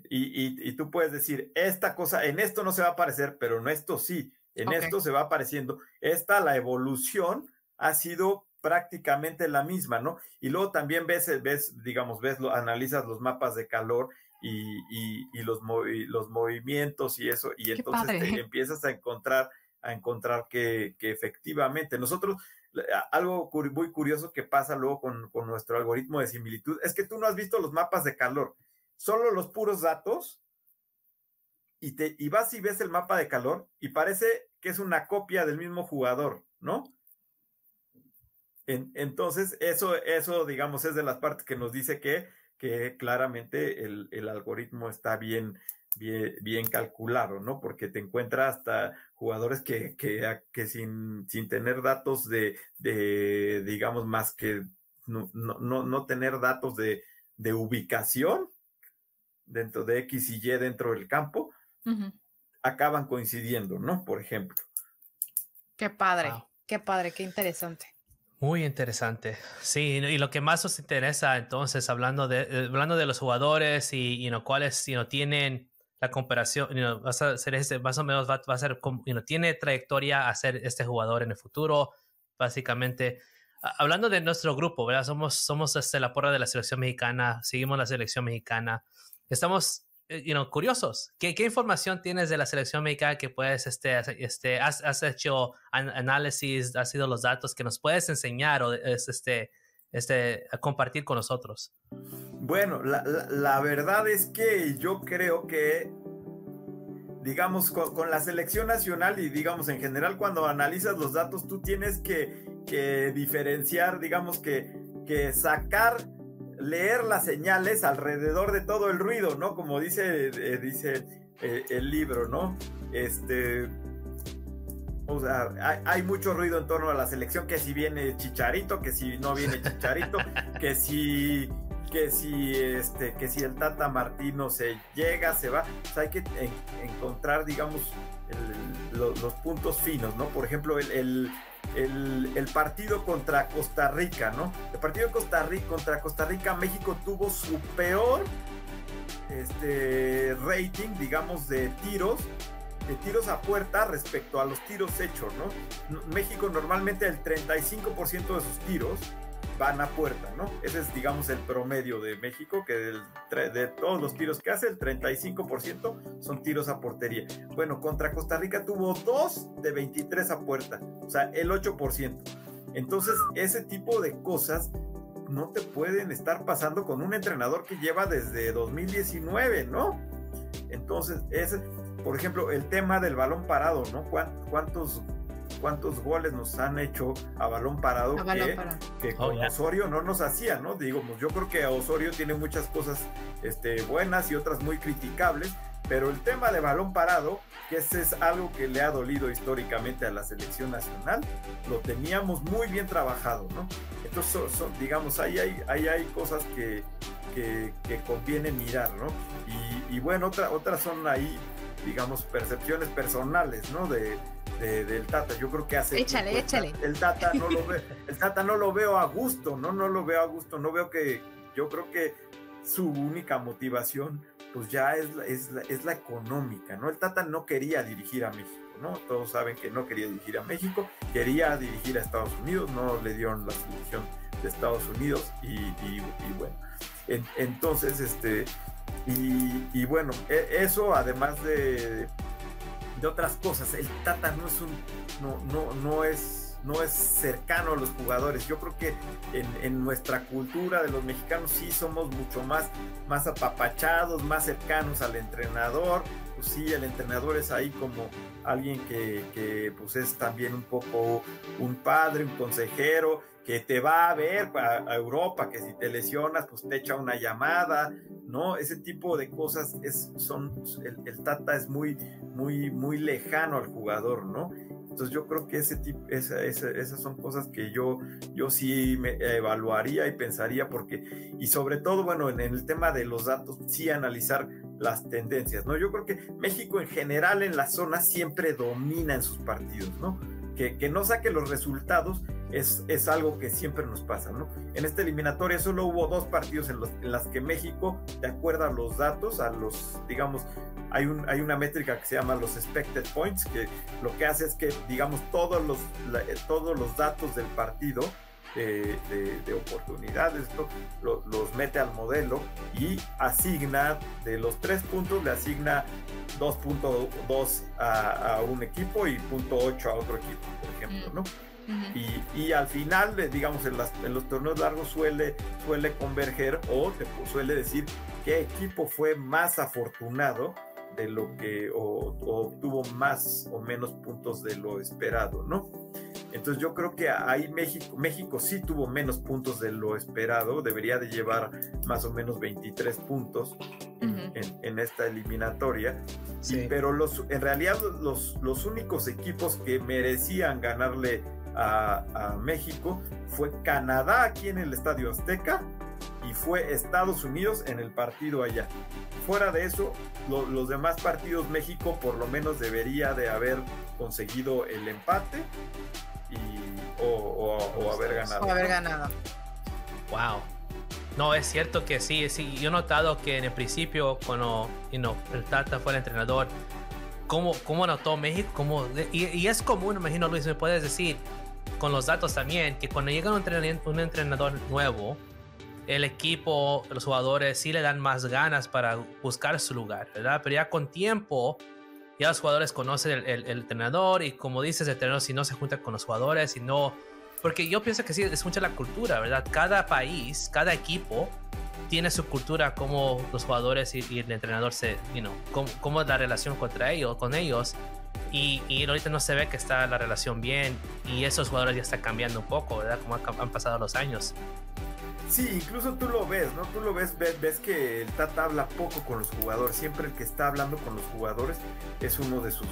y tú puedes decir, esta cosa, en esto no se va a parecer, pero en esto sí. En esto se va apareciendo. La evolución ha sido prácticamente la misma, ¿no? Y luego también analizas los mapas de calor y los movimientos y eso, y entonces te empiezas a encontrar que efectivamente nosotros, algo muy curioso que pasa luego con nuestro algoritmo de similitud, es que tú no has visto los mapas de calor, solo los puros datos, y vas y ves el mapa de calor y parece que es una copia del mismo jugador, ¿no? Entonces, eso, digamos, es de las partes que nos dice que claramente el algoritmo está bien calculado, ¿no? Porque te encuentras hasta jugadores que sin tener datos digamos, más que no tener datos de ubicación, dentro de X y Y dentro del campo, acaban coincidiendo, ¿no? Por ejemplo. Qué padre, qué padre, qué interesante. Muy interesante. Sí, y lo que más nos interesa, entonces, hablando de los jugadores y cuáles tienen la comparación, vas a hacer más o menos va a ser, tiene trayectoria a ser este jugador en el futuro, básicamente. Hablando de nuestro grupo, ¿verdad? Somos la porra de la selección mexicana, seguimos la selección mexicana. Estamos curiosos. ¿Qué información tienes de la selección mexicana que puedes, has hecho análisis, has sido los datos que nos puedes enseñar o compartir con nosotros? Bueno, la verdad es que yo creo que, digamos, con la selección nacional y, digamos, en general, cuando analizas los datos, tú tienes que diferenciar, digamos, que leer las señales alrededor de todo el ruido, ¿no? Como dice el libro, ¿no? O sea, hay mucho ruido en torno a la selección, que si viene Chicharito, que si no viene Chicharito, que si el Tata Martino se va. O sea, hay que encontrar, digamos, los puntos finos, ¿no? Por ejemplo, el partido contra Costa Rica, ¿no? El partido contra Costa Rica, México tuvo su peor rating, digamos, de tiros a puerta respecto a los tiros hechos, ¿no? México normalmente el 35% de sus tiros van a puerta, ¿no? Ese es, digamos, el promedio de México, que de todos los tiros que hace, el 35% son tiros a portería. Bueno, contra Costa Rica tuvo 2 de 23 a puerta, o sea, el 8%. Entonces, ese tipo de cosas no te pueden estar pasando con un entrenador que lleva desde 2019, ¿no? Entonces, por ejemplo, el tema del balón parado, ¿no? ¿Cuántos goles nos han hecho a balón parado que con Osorio no nos hacía, ¿no? Digamos, yo creo que Osorio tiene muchas cosas buenas y otras muy criticables, pero el tema de balón parado, que ese es algo que le ha dolido históricamente a la selección nacional, lo teníamos muy bien trabajado, ¿no? Entonces, digamos, ahí hay cosas que conviene mirar, ¿no? Y bueno, otras son ahí, digamos, percepciones personales, ¿no? Del Tata. Yo creo que hace échale. El Tata no lo veo a gusto, no lo veo a gusto, yo creo que su única motivación pues ya es la económica, ¿no? El Tata no quería dirigir a México, ¿no? Todos saben que no quería dirigir a México, quería dirigir a Estados Unidos, no le dieron la selección de Estados Unidos y bueno, entonces y bueno, eso además de otras cosas, el Tata no es cercano a los jugadores. Yo creo que en nuestra cultura de los mexicanos sí somos mucho más apapachados, más cercanos al entrenador. Pues sí, el entrenador es ahí como alguien que pues es también un poco un padre, un consejero, que te va a ver a Europa, que si te lesionas, pues te echa una llamada, ¿no? Ese tipo de cosas el Tata es muy lejano al jugador, ¿no? Entonces yo creo que esas son cosas que yo sí me evaluaría y pensaría, y sobre todo, bueno, en el tema de los datos, sí analizar las tendencias, ¿no? Yo creo que México en general en la zona siempre domina en sus partidos, ¿no? Que no saque los resultados es algo que siempre nos pasa, ¿no? En esta eliminatoria solo hubo 2 partidos en las que México, de acuerdo a los datos, digamos, hay una métrica que se llama los expected points, que lo que hace es que, digamos, todos los datos del partido de oportunidades, los mete al modelo y asigna, de los 3 puntos, le asigna 2.2 a un equipo y 0.8 a otro equipo, por ejemplo, ¿no? Y al final, digamos, en los torneos largos suele converger o te suele decir qué equipo fue más afortunado de lo que o obtuvo más o menos puntos de lo esperado, ¿no? Entonces yo creo que ahí México sí tuvo menos puntos de lo esperado, debería de llevar más o menos 23 puntos en esta eliminatoria, sí. Pero en realidad los únicos equipos que merecían ganarle a México fue Canadá aquí en el Estadio Azteca y fue Estados Unidos en el partido allá. Fuera de eso, los demás partidos México por lo menos debería de haber conseguido el empate o haber ganado. O haber ganado. Wow. No, es cierto que sí. Yo he notado que en el principio, cuando el Tata fue el entrenador, cómo notó México, y es común, imagino, Luis, me puedes decir, con los datos también, que cuando llega un entrenador nuevo, el equipo, los jugadores sí le dan más ganas para buscar su lugar, ¿verdad? Pero ya con tiempo, ya los jugadores conocen el entrenador, y como dices, el entrenador si no se junta con los jugadores, porque yo pienso que sí, es mucha la cultura, ¿verdad? Cada país, cada equipo tiene su cultura, como los jugadores y el entrenador cómo es la relación con ellos, y ahorita no se ve que está la relación bien, y esos jugadores ya están cambiando un poco, ¿verdad? Como han pasado los años. Sí, incluso tú lo ves, ¿no? Tú lo ves que el Tata habla poco con los jugadores. Siempre el que está hablando con los jugadores es uno de sus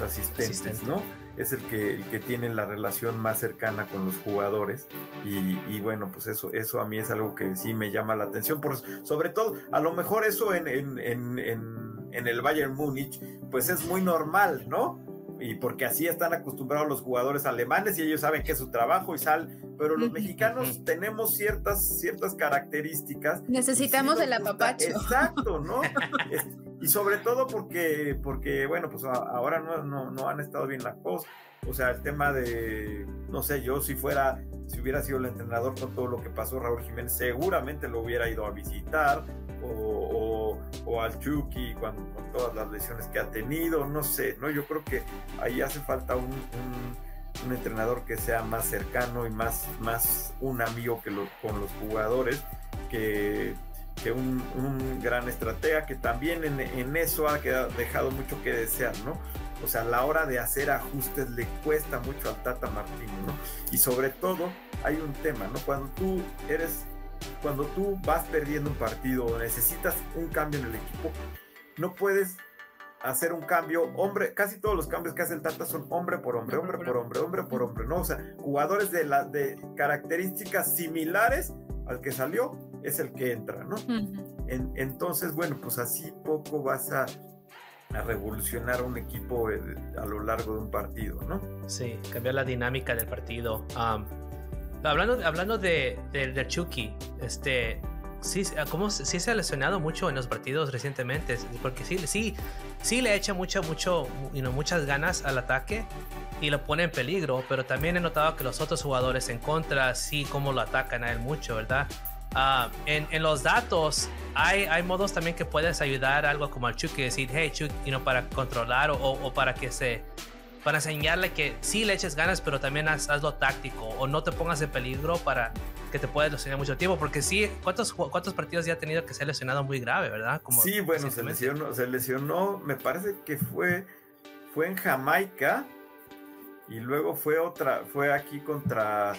asistentes, ¿no? Es el que tiene la relación más cercana con los jugadores. Y bueno, pues eso a mí es algo que sí me llama la atención. Sobre todo, a lo mejor eso en el Bayern Múnich, pues es muy normal, ¿no? Y porque así están acostumbrados los jugadores alemanes y ellos saben que es su trabajo pero los mexicanos tenemos ciertas características. Necesitamos el apapacho. Exacto, ¿no? Y sobre todo porque bueno, pues ahora no han estado bien las cosas. O sea, el tema de, no sé, yo si hubiera sido el entrenador con todo lo que pasó Raúl Jiménez, seguramente lo hubiera ido a visitar, o al Chucky con todas las lesiones que ha tenido, no sé, ¿no? Yo creo que ahí hace falta un entrenador que sea más cercano y más un amigo con los jugadores que un gran estratega, que también en eso ha dejado mucho que desear, ¿no? O sea, a la hora de hacer ajustes le cuesta mucho al Tata Martino, ¿no? Y sobre todo hay un tema, ¿no? Cuando tú vas perdiendo un partido o necesitas un cambio en el equipo, no puedes hacer un cambio, casi todos los cambios que hace el Tata son hombre por hombre, ¿no? O sea, jugadores de características similares al que salió es el que entra, ¿no? Entonces, bueno, pues así poco vas a revolucionar un equipo a lo largo de un partido, ¿no? Sí, cambiar la dinámica del partido. Hablando del Chucky, sí se ha lesionado mucho en los partidos recientemente, porque sí le echa muchas ganas al ataque y lo pone en peligro, pero también he notado que los otros jugadores en contra sí como lo atacan a él mucho, ¿verdad? En los datos hay modos también que puedes ayudar algo como al Chucky, decir, hey Chucky, para controlar o para enseñarle que sí le eches ganas, pero también hazlo táctico, o no te pongas en peligro para que te puedas lesionar mucho tiempo, porque sí, ¿cuántos partidos ya ha tenido que se ha lesionado muy grave, verdad? Sí, bueno, se lesionó, me parece que fue en Jamaica, y luego fue aquí contra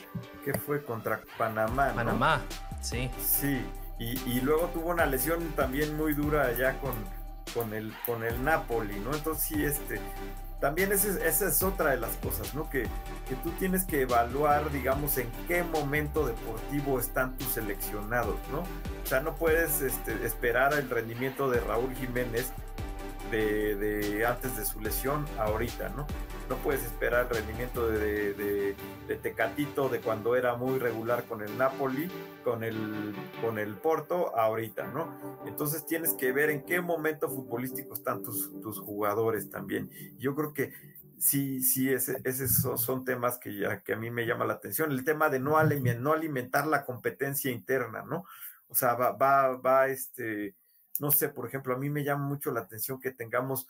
Panamá, ¿no? Panamá, sí. Sí, y luego tuvo una lesión también muy dura allá con el Napoli, ¿no? Entonces sí, también esa es otra de las cosas, ¿no? Que tú tienes que evaluar, digamos, en qué momento deportivo están tus seleccionados, ¿no? O sea, no puedes esperar el rendimiento de Raúl Jiménez de antes de su lesión ahorita, ¿no? No puedes esperar el rendimiento de Tecatito de cuando era muy regular con el Napoli, con el Porto ahorita, ¿no? Entonces tienes que ver en qué momento futbolístico están tus jugadores también. Yo creo que sí, esos son temas que a mí me llama la atención. El tema de no alimentar la competencia interna, ¿no? O sea, no sé, por ejemplo, a mí me llama mucho la atención que tengamos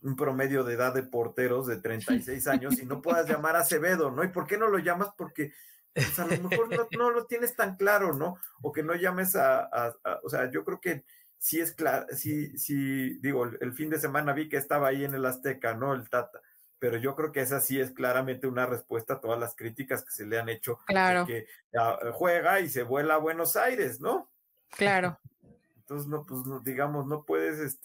un promedio de edad de porteros de 36 años y no puedas llamar a Acevedo, ¿no? ¿Y por qué no lo llamas? Porque pues, a lo mejor no lo tienes tan claro, ¿no? O que no llames o sea, yo creo que sí es claro, sí, digo, el fin de semana vi que estaba ahí en el Azteca, ¿no? El Tata, pero yo creo que esa sí es claramente una respuesta a todas las críticas que se le han hecho. Claro. Que juega y se vuela a Buenos Aires, ¿no? Claro. Entonces, no, pues, digamos, no puedes,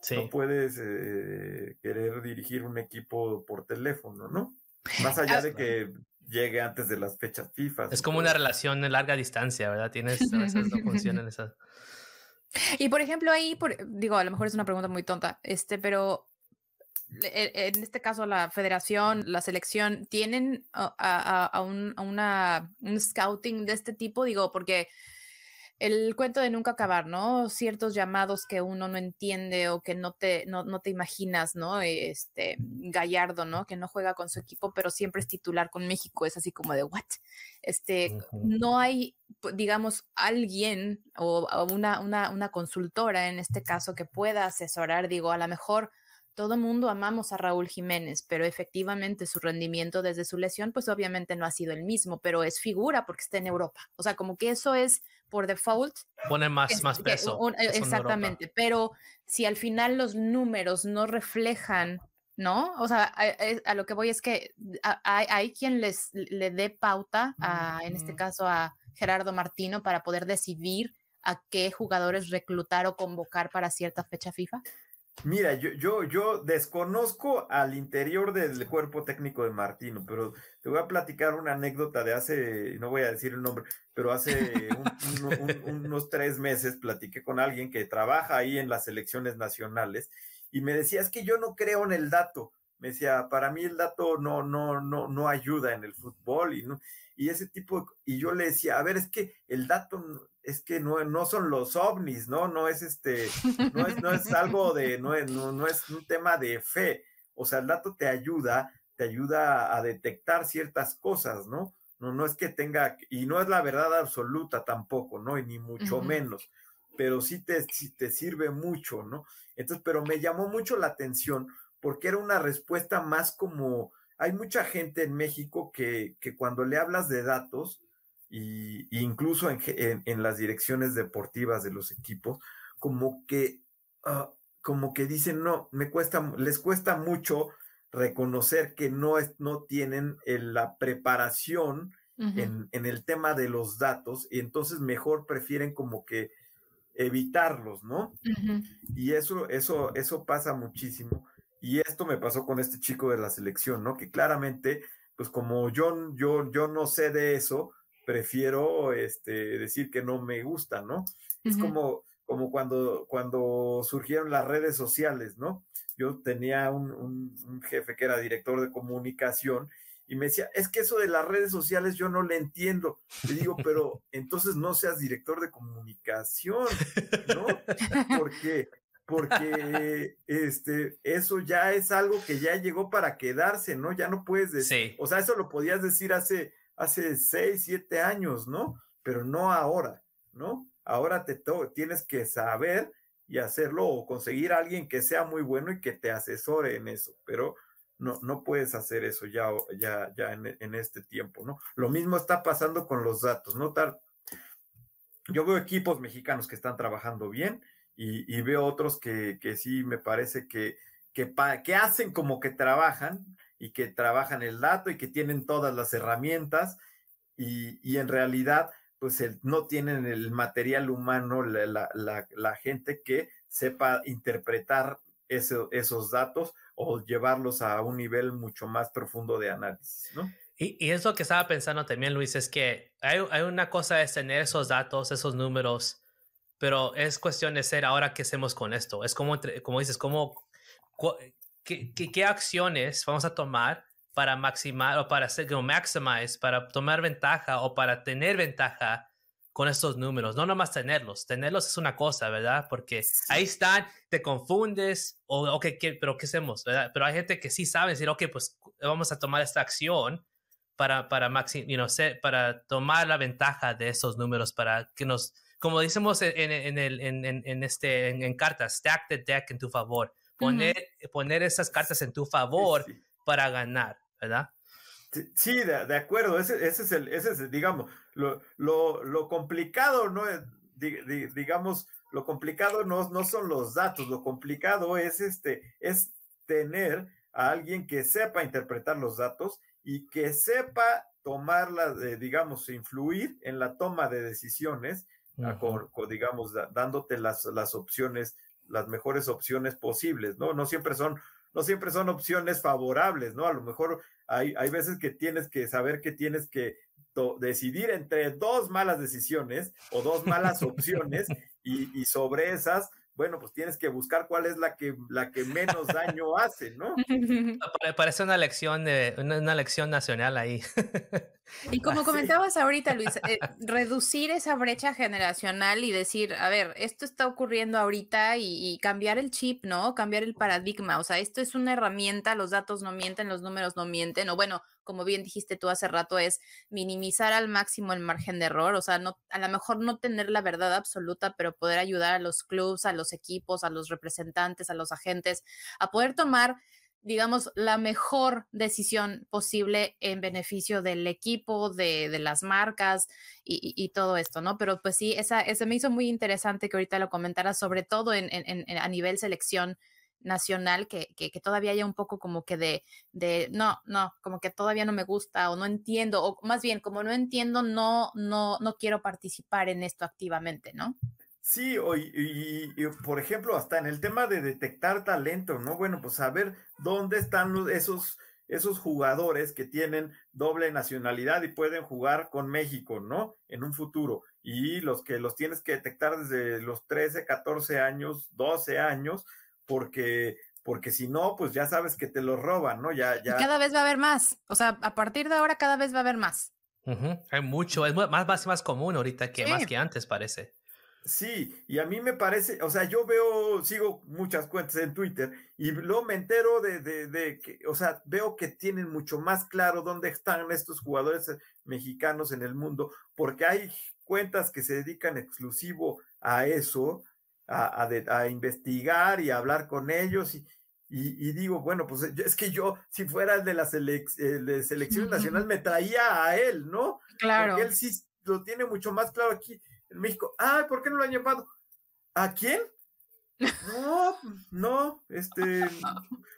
sí. No puedes querer dirigir un equipo por teléfono, ¿no? Más allá de que llegue antes de las fechas FIFA. Es como una relación de larga distancia, ¿verdad? A veces no funcionan esas. Y por ejemplo, ahí, digo, a lo mejor es una pregunta muy tonta, pero en este caso la federación, la selección, ¿tienen un scouting de este tipo? Digo, porque el cuento de nunca acabar, ¿no? Ciertos llamados que uno no entiende o que no te imaginas, ¿no? Gallardo, ¿no? Que no juega con su equipo, pero siempre es titular con México. Es así como de, ¿what? No hay, digamos, alguien o una consultora en este caso que pueda asesorar. Digo, a lo mejor todo mundo amamos a Raúl Jiménez, pero efectivamente su rendimiento desde su lesión, pues obviamente no ha sido el mismo, pero es figura porque está en Europa. O sea, como que eso es por default. Pone más peso. Exactamente, pero si al final los números no reflejan, ¿no? O sea, a lo que voy es que hay quien le dé pauta, en este caso a Gerardo Martino, para poder decidir a qué jugadores reclutar o convocar para cierta fecha FIFA. Mira, yo desconozco al interior del cuerpo técnico de Martino, pero te voy a platicar una anécdota de hace, no voy a decir el nombre, pero hace unos 3 meses platiqué con alguien que trabaja ahí en las selecciones nacionales y me decía, es que yo no creo en el dato. Me decía, para mí el dato no ayuda en el fútbol y ese tipo, y yo le decía, a ver, es que el dato es que no son los ovnis, no es no es algo de, no es un tema de fe, o sea, el dato te ayuda a detectar ciertas cosas, ¿no? No es que tenga, y no es la verdad absoluta tampoco, ¿no? Y ni mucho menos, pero sí te sirve mucho, ¿no? Entonces, pero me llamó mucho la atención porque era una respuesta más como, hay mucha gente en México que cuando le hablas de datos, y incluso en las direcciones deportivas de los equipos, como que dicen, no, les cuesta mucho reconocer que no tienen la preparación en el tema de los datos, y entonces mejor prefieren como que evitarlos, ¿no? Y eso pasa muchísimo. Y esto me pasó con este chico de la selección, ¿no? Que claramente, pues como yo no sé de eso, prefiero decir que no me gusta, ¿no? Es como cuando surgieron las redes sociales, ¿no? Yo tenía un jefe que era director de comunicación y me decía, es que eso de las redes sociales yo no le entiendo. Le digo, pero entonces no seas director de comunicación, ¿no? Porque eso ya es algo que ya llegó para quedarse, ¿no? Ya no puedes decir, Sí. O sea, eso lo podías decir hace 6, 7 años, ¿no? Pero no ahora, ¿no? Ahora tienes que saber y hacerlo o conseguir a alguien que sea muy bueno y que te asesore en eso, pero no puedes hacer eso ya en este tiempo, ¿no? Lo mismo está pasando con los datos, ¿no? Yo veo equipos mexicanos que están trabajando bien y veo otros que sí me parece que hacen como que trabajan y que trabajan el dato y que tienen todas las herramientas y en realidad pues no tienen el material humano, la gente que sepa interpretar esos datos o llevarlos a un nivel mucho más profundo de análisis, ¿no? Y es lo que estaba pensando también, Luis, es que hay una cosa es tener esos datos, esos números, pero es cuestión de ser ahora qué hacemos con esto. Es como dices, ¿qué acciones vamos a tomar para maximar o para hacer maximize, para tomar ventaja o para tener ventaja con estos números? No nomás tenerlos es una cosa, ¿verdad? Porque ahí están, te confundes, pero ¿qué hacemos? ¿Verdad? Pero hay gente que sí sabe decir, ok, pues vamos a tomar esta acción para tomar la ventaja de esos números, para que como decimos en cartas, stack the deck en tu favor, poner esas cartas en tu favor para ganar, ¿verdad? Sí, de acuerdo, ese es, digamos, lo complicado, ¿no? Digamos, lo complicado no son los datos, lo complicado es tener a alguien que sepa interpretar los datos y que sepa digamos, influir en la toma de decisiones, digamos, dándote las opciones, las mejores opciones posibles, ¿no? No siempre son no siempre son opciones favorables, ¿no? A lo mejor hay veces que tienes que saber que tienes que decidir entre dos malas decisiones o dos malas opciones y sobre esas, bueno, pues tienes que buscar cuál es la que menos daño hace, ¿no? Parece una lección una lección nacional ahí. Y como comentabas ahorita, Luis, reducir esa brecha generacional y decir, a ver, esto está ocurriendo ahorita y cambiar el chip, ¿no? Cambiar el paradigma. O sea, esto es una herramienta, los datos no mienten, los números no mienten. O bueno, como bien dijiste tú hace rato, es minimizar al máximo el margen de error. O sea, no, a lo mejor no tener la verdad absoluta, pero poder ayudar a los clubs, a los equipos, a los representantes, a los agentes, a poder tomar, digamos, la mejor decisión posible en beneficio del equipo, de las marcas y todo esto, ¿no? Pero pues sí, esa me hizo muy interesante que ahorita lo comentara, sobre todo a nivel selección nacional, que todavía haya un poco como que no, como que todavía no me gusta o no entiendo, o más bien, como no entiendo, no quiero participar en esto activamente, ¿no? Sí, y por ejemplo, hasta en el tema de detectar talento, ¿no? Bueno, pues saber dónde están esos jugadores que tienen doble nacionalidad y pueden jugar con México, ¿no? En un futuro. Y los que los tienes que detectar desde los 13, 14 años, 12 años, porque si no, pues ya sabes que te los roban, ¿no? Ya. Y cada vez va a haber más. O sea, a partir de ahora cada vez va a haber más. Hay mucho, es más común ahorita que más que antes, parece. Sí, y a mí me parece, o sea, yo sigo muchas cuentas en Twitter y luego me entero de que, o sea, veo que tienen mucho más claro dónde están estos jugadores mexicanos en el mundo, porque hay cuentas que se dedican exclusivo a eso, a investigar y a hablar con ellos y digo, bueno, pues es que yo, si fuera el de la selección nacional, me traía a él, ¿no? Claro. Porque él sí lo tiene mucho más claro aquí en México. Ah, ¿por qué no lo han llamado? ¿A quién? No,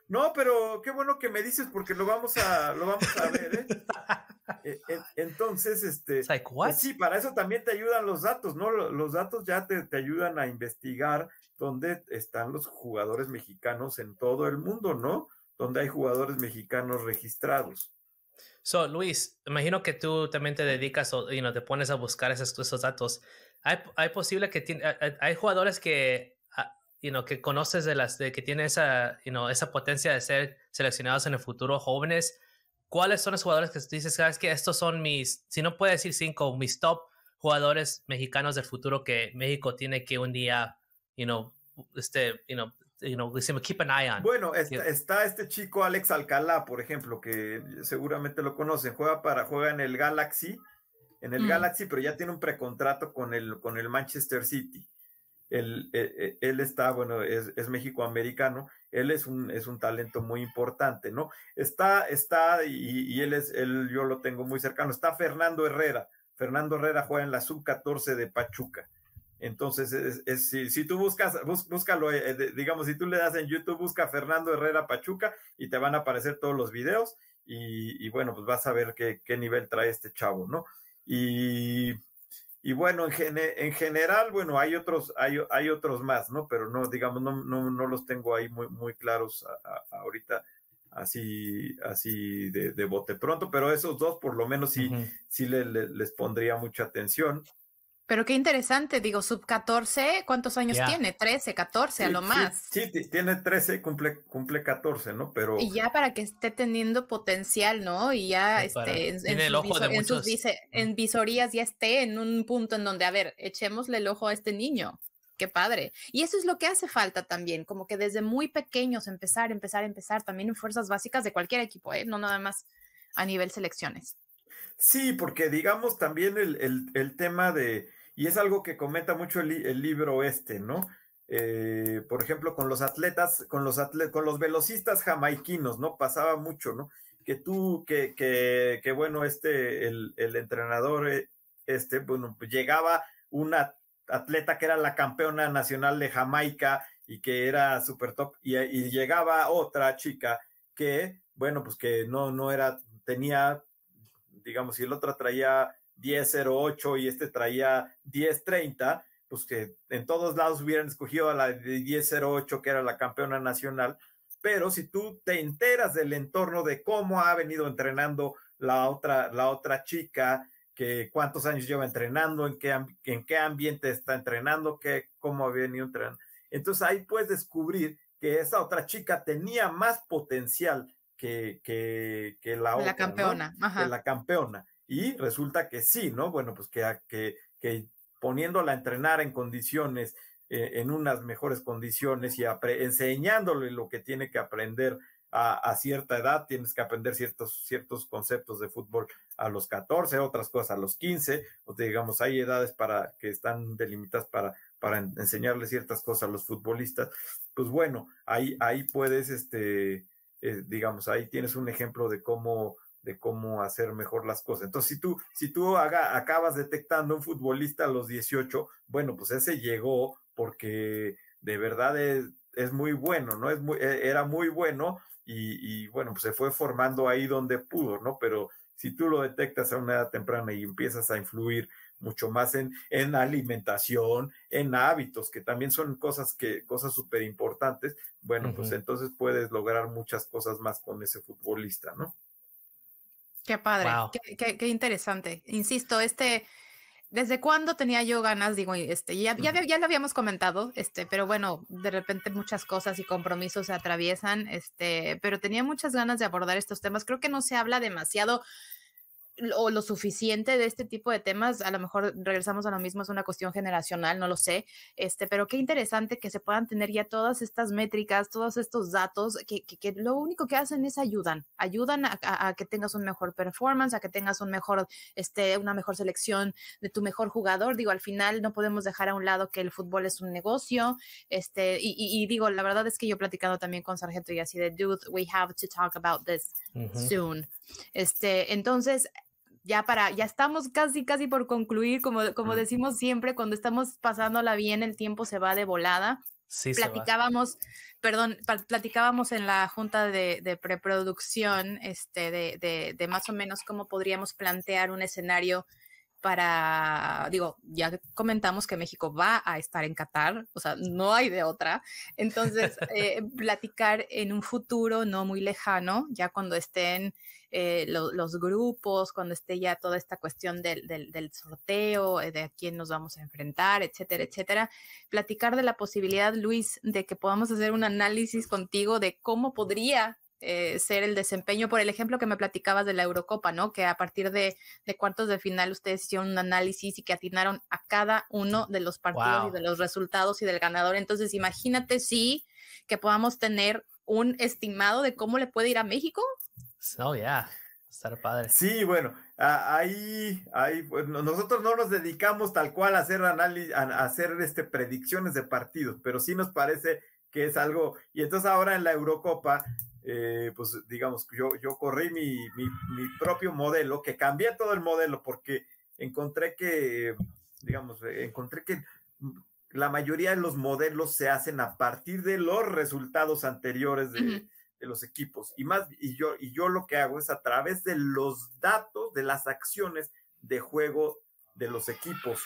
no, pero qué bueno que me dices porque lo vamos a ver, ¿eh? Entonces, like, what? pues sí, para eso también te ayudan los datos, ¿no? Los datos ya te ayudan a investigar dónde están los jugadores mexicanos en todo el mundo, ¿no? Donde hay jugadores mexicanos registrados. So, Luis, imagino que tú también te dedicas o te pones a buscar esos datos. ¿Hay posible que hay jugadores que que conoces que tienen esa potencia de ser seleccionados en el futuro, jóvenes? ¿Cuáles son los jugadores que dices, sabes que estos son si no puedes decir 5, mis top jugadores mexicanos del futuro que México tiene que un día, keep an eye on? Bueno, está este chico Alex Alcalá, por ejemplo, que seguramente lo conocen, juega en el Galaxy, pero ya tiene un precontrato con el Manchester City. Él está, bueno, es mexicoamericano, él es un talento muy importante, ¿no? Está, y él yo lo tengo muy cercano, está Fernando Herrera juega en la sub-14 de Pachuca. Entonces, si tú búscalo, digamos, si tú le das en YouTube, busca Fernando Herrera Pachuca y te van a aparecer todos los videos y bueno, pues vas a ver qué nivel trae este chavo, ¿no? Y bueno, en general, bueno, hay otros más, ¿no? Pero no, digamos, no los tengo ahí muy, muy claros ahorita, así de bote pronto, pero esos dos por lo menos sí les pondría mucha atención. Pero qué interesante, digo, sub-14, ¿cuántos años tiene? 13, 14 a lo más. Sí, tiene 13, cumple 14, ¿no? Pero... Y ya para que esté teniendo potencial, ¿no? Y ya en visorías ya esté en un punto en donde, a ver, echémosle el ojo a este niño. Qué padre. Y eso es lo que hace falta también, como que desde muy pequeños empezar, también en fuerzas básicas de cualquier equipo, no nada más a nivel selecciones. Sí, porque digamos también el tema y es algo que comenta mucho el libro ¿no? Por ejemplo, con los atletas, con los velocistas jamaiquinos, ¿no? Pasaba mucho, ¿no? Que bueno, el entrenador, bueno, pues llegaba una atleta que era la campeona nacional de Jamaica y que era súper top, y llegaba otra chica que, bueno, pues que no era, tenía, digamos, si el otro traía 10.08 y traía 10.30, pues que en todos lados hubieran escogido a la de 10.08, que era la campeona nacional, pero si tú te enteras del entorno de cómo ha venido entrenando la otra chica, que cuántos años lleva entrenando, en qué ambiente está entrenando, cómo ha venido entrenando, entonces ahí puedes descubrir que esa otra chica tenía más potencial que la otra, campeona, ¿no? ajá. Que la campeona. Y resulta que sí, ¿no? Bueno, pues que poniéndola a entrenar en condiciones, en unas mejores condiciones y enseñándole lo que tiene que aprender a cierta edad, tienes que aprender ciertos conceptos de fútbol a los 14, otras cosas a los 15, o digamos, hay edades que están delimitadas para enseñarle ciertas cosas a los futbolistas. Pues bueno, ahí puedes, digamos, ahí tienes un ejemplo de cómo hacer mejor las cosas. Entonces, si tú acabas detectando un futbolista a los 18, bueno, pues ese llegó porque de verdad es muy bueno, ¿no? Era muy bueno y bueno, pues se fue formando ahí donde pudo, ¿no? Pero si tú lo detectas a una edad temprana y empiezas a influir mucho más en alimentación, en hábitos, que también son cosas súper importantes, bueno, pues entonces puedes lograr muchas cosas más con ese futbolista, ¿no? Qué padre, Wow. qué interesante. Insisto, ¿desde cuándo tenía yo ganas? Digo, ya lo habíamos comentado, pero bueno, de repente muchas cosas y compromisos se atraviesan, pero tenía muchas ganas de abordar estos temas. Creo que no se habla demasiado o lo suficiente de este tipo de temas. A lo mejor regresamos a lo mismo, es una cuestión generacional, no lo sé, pero qué interesante que se puedan tener ya todas estas métricas, todos estos datos que lo único que hacen es ayudan a que tengas un mejor performance, a que tengas una mejor selección de tu mejor jugador. Digo, al final no podemos dejar a un lado que el fútbol es un negocio, y digo, la verdad es que yo platicando también con Sargento y así de, dude, we have to talk about this soon. Entonces, ya estamos casi por concluir, como decimos siempre, cuando estamos pasándola bien, el tiempo se va de volada. Sí, platicábamos en la junta de preproducción, de más o menos cómo podríamos plantear un escenario digo, ya comentamos que México va a estar en Qatar, o sea, no hay de otra. Entonces, platicar en un futuro no muy lejano, ya cuando estén los grupos, cuando esté ya toda esta cuestión del sorteo, de a quién nos vamos a enfrentar, etcétera, etcétera. Platicar de la posibilidad, Luis, de que podamos hacer un análisis contigo de cómo podría ser el desempeño, por el ejemplo que me platicabas de la Eurocopa, ¿no? Que a partir de cuartos de final ustedes hicieron un análisis y que atinaron a cada uno de los partidos y de los resultados y del ganador. Entonces, imagínate que podamos tener un estimado de cómo le puede ir a México. Oh, yeah. Estar padre. Sí, bueno, ahí pues, nosotros no nos dedicamos tal cual a hacer análisis, a hacer predicciones de partidos, pero sí nos parece que es algo, y entonces ahora en la Eurocopa, pues digamos, yo corrí mi propio modelo, que cambié todo el modelo porque encontré que la mayoría de los modelos se hacen a partir de los resultados anteriores de los equipos, y yo lo que hago es a través de los datos, de las acciones de juego de los equipos,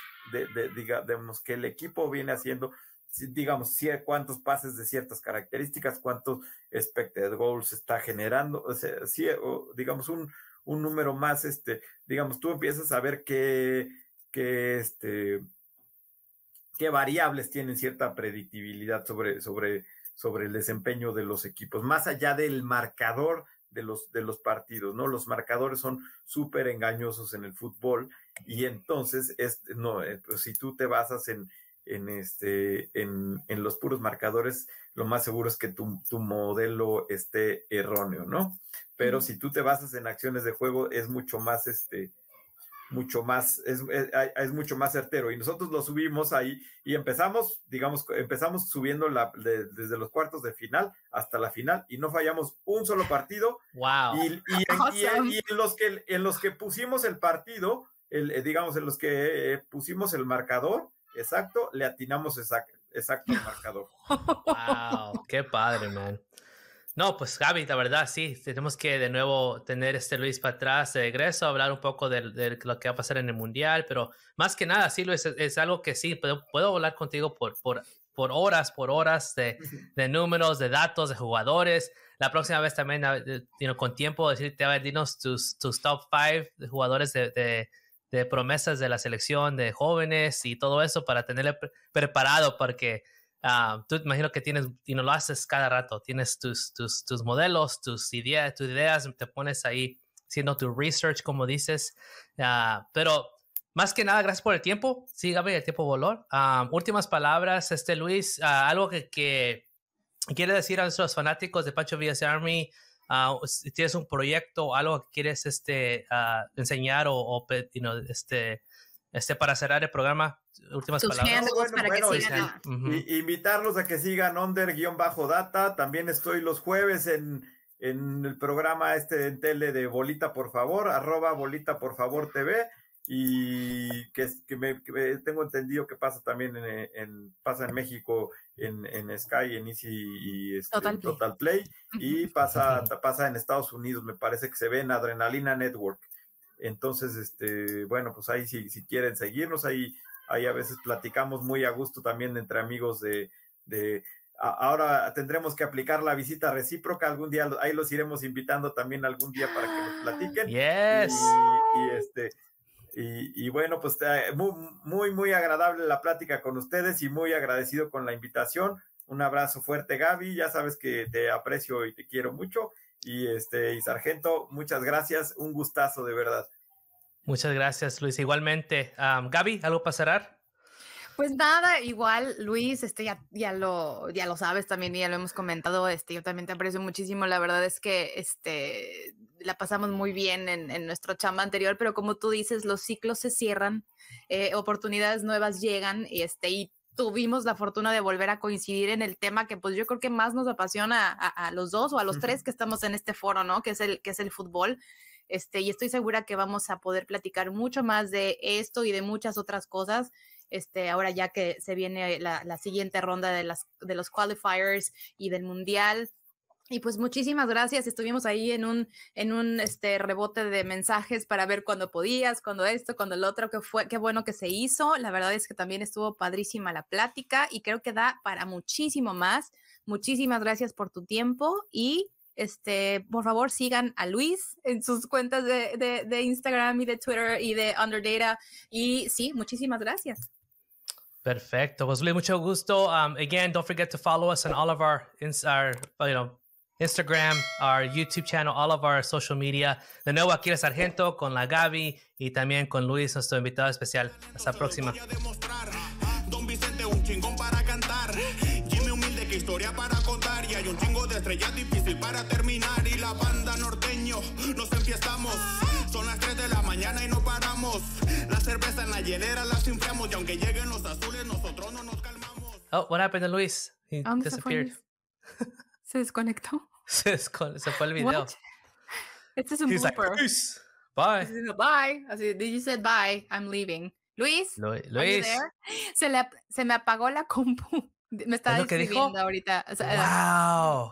digamos que el equipo viene haciendo, digamos, cuántos pases de ciertas características, cuántos expected goals está generando, o sea, digamos un número más, digamos, tú empiezas a ver qué variables tienen cierta predictibilidad sobre el desempeño de los equipos, más allá del marcador de los partidos, ¿no? Los marcadores son súper engañosos en el fútbol, y entonces pues si tú te basas en los puros marcadores, lo más seguro es que tu modelo esté erróneo, ¿no? Pero si tú te basas en acciones de juego, es mucho más es mucho más certero, y nosotros lo subimos ahí y empezamos subiendo desde los cuartos de final hasta la final, y no fallamos un solo partido. Wow. Y en los que pusimos el partido, digamos, en los que pusimos el marcador exacto, le atinamos exacto al marcador. Wow, qué padre, man. No, pues Gaby, la verdad, sí, tenemos que de nuevo tener Luis para atrás de regreso, hablar un poco de lo que va a pasar en el Mundial, pero más que nada, sí, Luis, es algo que sí, puedo hablar contigo por horas de números, de datos, de jugadores. La próxima vez también, con tiempo, decirte, a ver, dinos tus top 5 de jugadores de promesas de la selección, de jóvenes y todo eso para tenerle preparado, porque... tú imagino que tienes, y no lo haces cada rato, tienes tus modelos, tus ideas, te pones ahí haciendo tu research, como dices. Pero más que nada, gracias por el tiempo. Sí, Gaby, el tiempo voló. Últimas palabras, Luis, algo que quiere decir a nuestros fanáticos de Pancho Villa's Army. Si tienes un proyecto, algo que quieres enseñar o para cerrar el programa, últimas palabras. Invitarlos a que sigan under_data. También estoy los jueves en el programa en tele de Bolita por favor, @Bolita por favor TV, y que tengo entendido que pasa también pasa en México en Sky, en Easy y Total Play, y pasa en Estados Unidos, me parece que se ve en Adrenalina Network. Entonces, bueno, pues ahí si quieren seguirnos, ahí a veces platicamos muy a gusto también entre amigos ahora tendremos que aplicar la visita recíproca algún día, ahí los iremos invitando también algún día para que nos platiquen. Yes. Y bueno, pues muy, muy agradable la plática con ustedes y muy agradecido con la invitación. Un abrazo fuerte, Gaby, ya sabes que te aprecio y te quiero mucho. Y Sargento, muchas gracias, un gustazo de verdad. Muchas gracias, Luis. Igualmente, Gaby, ¿algo para cerrar? Pues nada, igual, Luis, ya lo sabes también, ya lo hemos comentado, yo también te aprecio muchísimo. La verdad es que la pasamos muy bien en nuestro chamba anterior, pero como tú dices, los ciclos se cierran, oportunidades nuevas llegan, y tuvimos la fortuna de volver a coincidir en el tema que pues yo creo que más nos apasiona a los dos o a los tres que estamos en este foro, ¿no? Que es el fútbol. Y estoy segura que vamos a poder platicar mucho más de esto y de muchas otras cosas. Ahora ya que se viene la siguiente ronda de los qualifiers y del mundial. Y pues muchísimas gracias. Estuvimos ahí en un rebote de mensajes para ver cuándo podías, cuándo esto, cuándo el otro, qué bueno que se hizo. La verdad es que también estuvo padrísima la plática y creo que da para muchísimo más. Muchísimas gracias por tu tiempo y por favor sigan a Luis en sus cuentas de Instagram y de Twitter y de Underdata. Y sí, muchísimas gracias. Perfecto. Pues Luis, mucho gusto. Again, don't forget to follow us on all of our Instagram, our YouTube channel, all of our social media. De nuevo, aquí el Sargento con la Gaby y también con Luis, nuestro invitado especial. Hasta la próxima. Don Vicente, un chingón para cantar. Jimmy humilde, que historia para contar. Y hay un chingo de estrellas difícil para terminar. Y la banda norteño, nos enfiestamos. Son las 3 de la mañana y no paramos. La cerveza en la hielera las enfriamos. Y aunque lleguen los azules, nosotros no nos calmamos. Oh, what happened to Luis? He disappeared. Se desconectó. Se fue el video. What? Este es un blooper. Like, peace. Bye. Bye. Así, did you say bye? I'm leaving. Luis. Luis. Se me apagó la compu. Me estaba escribiendo ahorita. O sea, wow.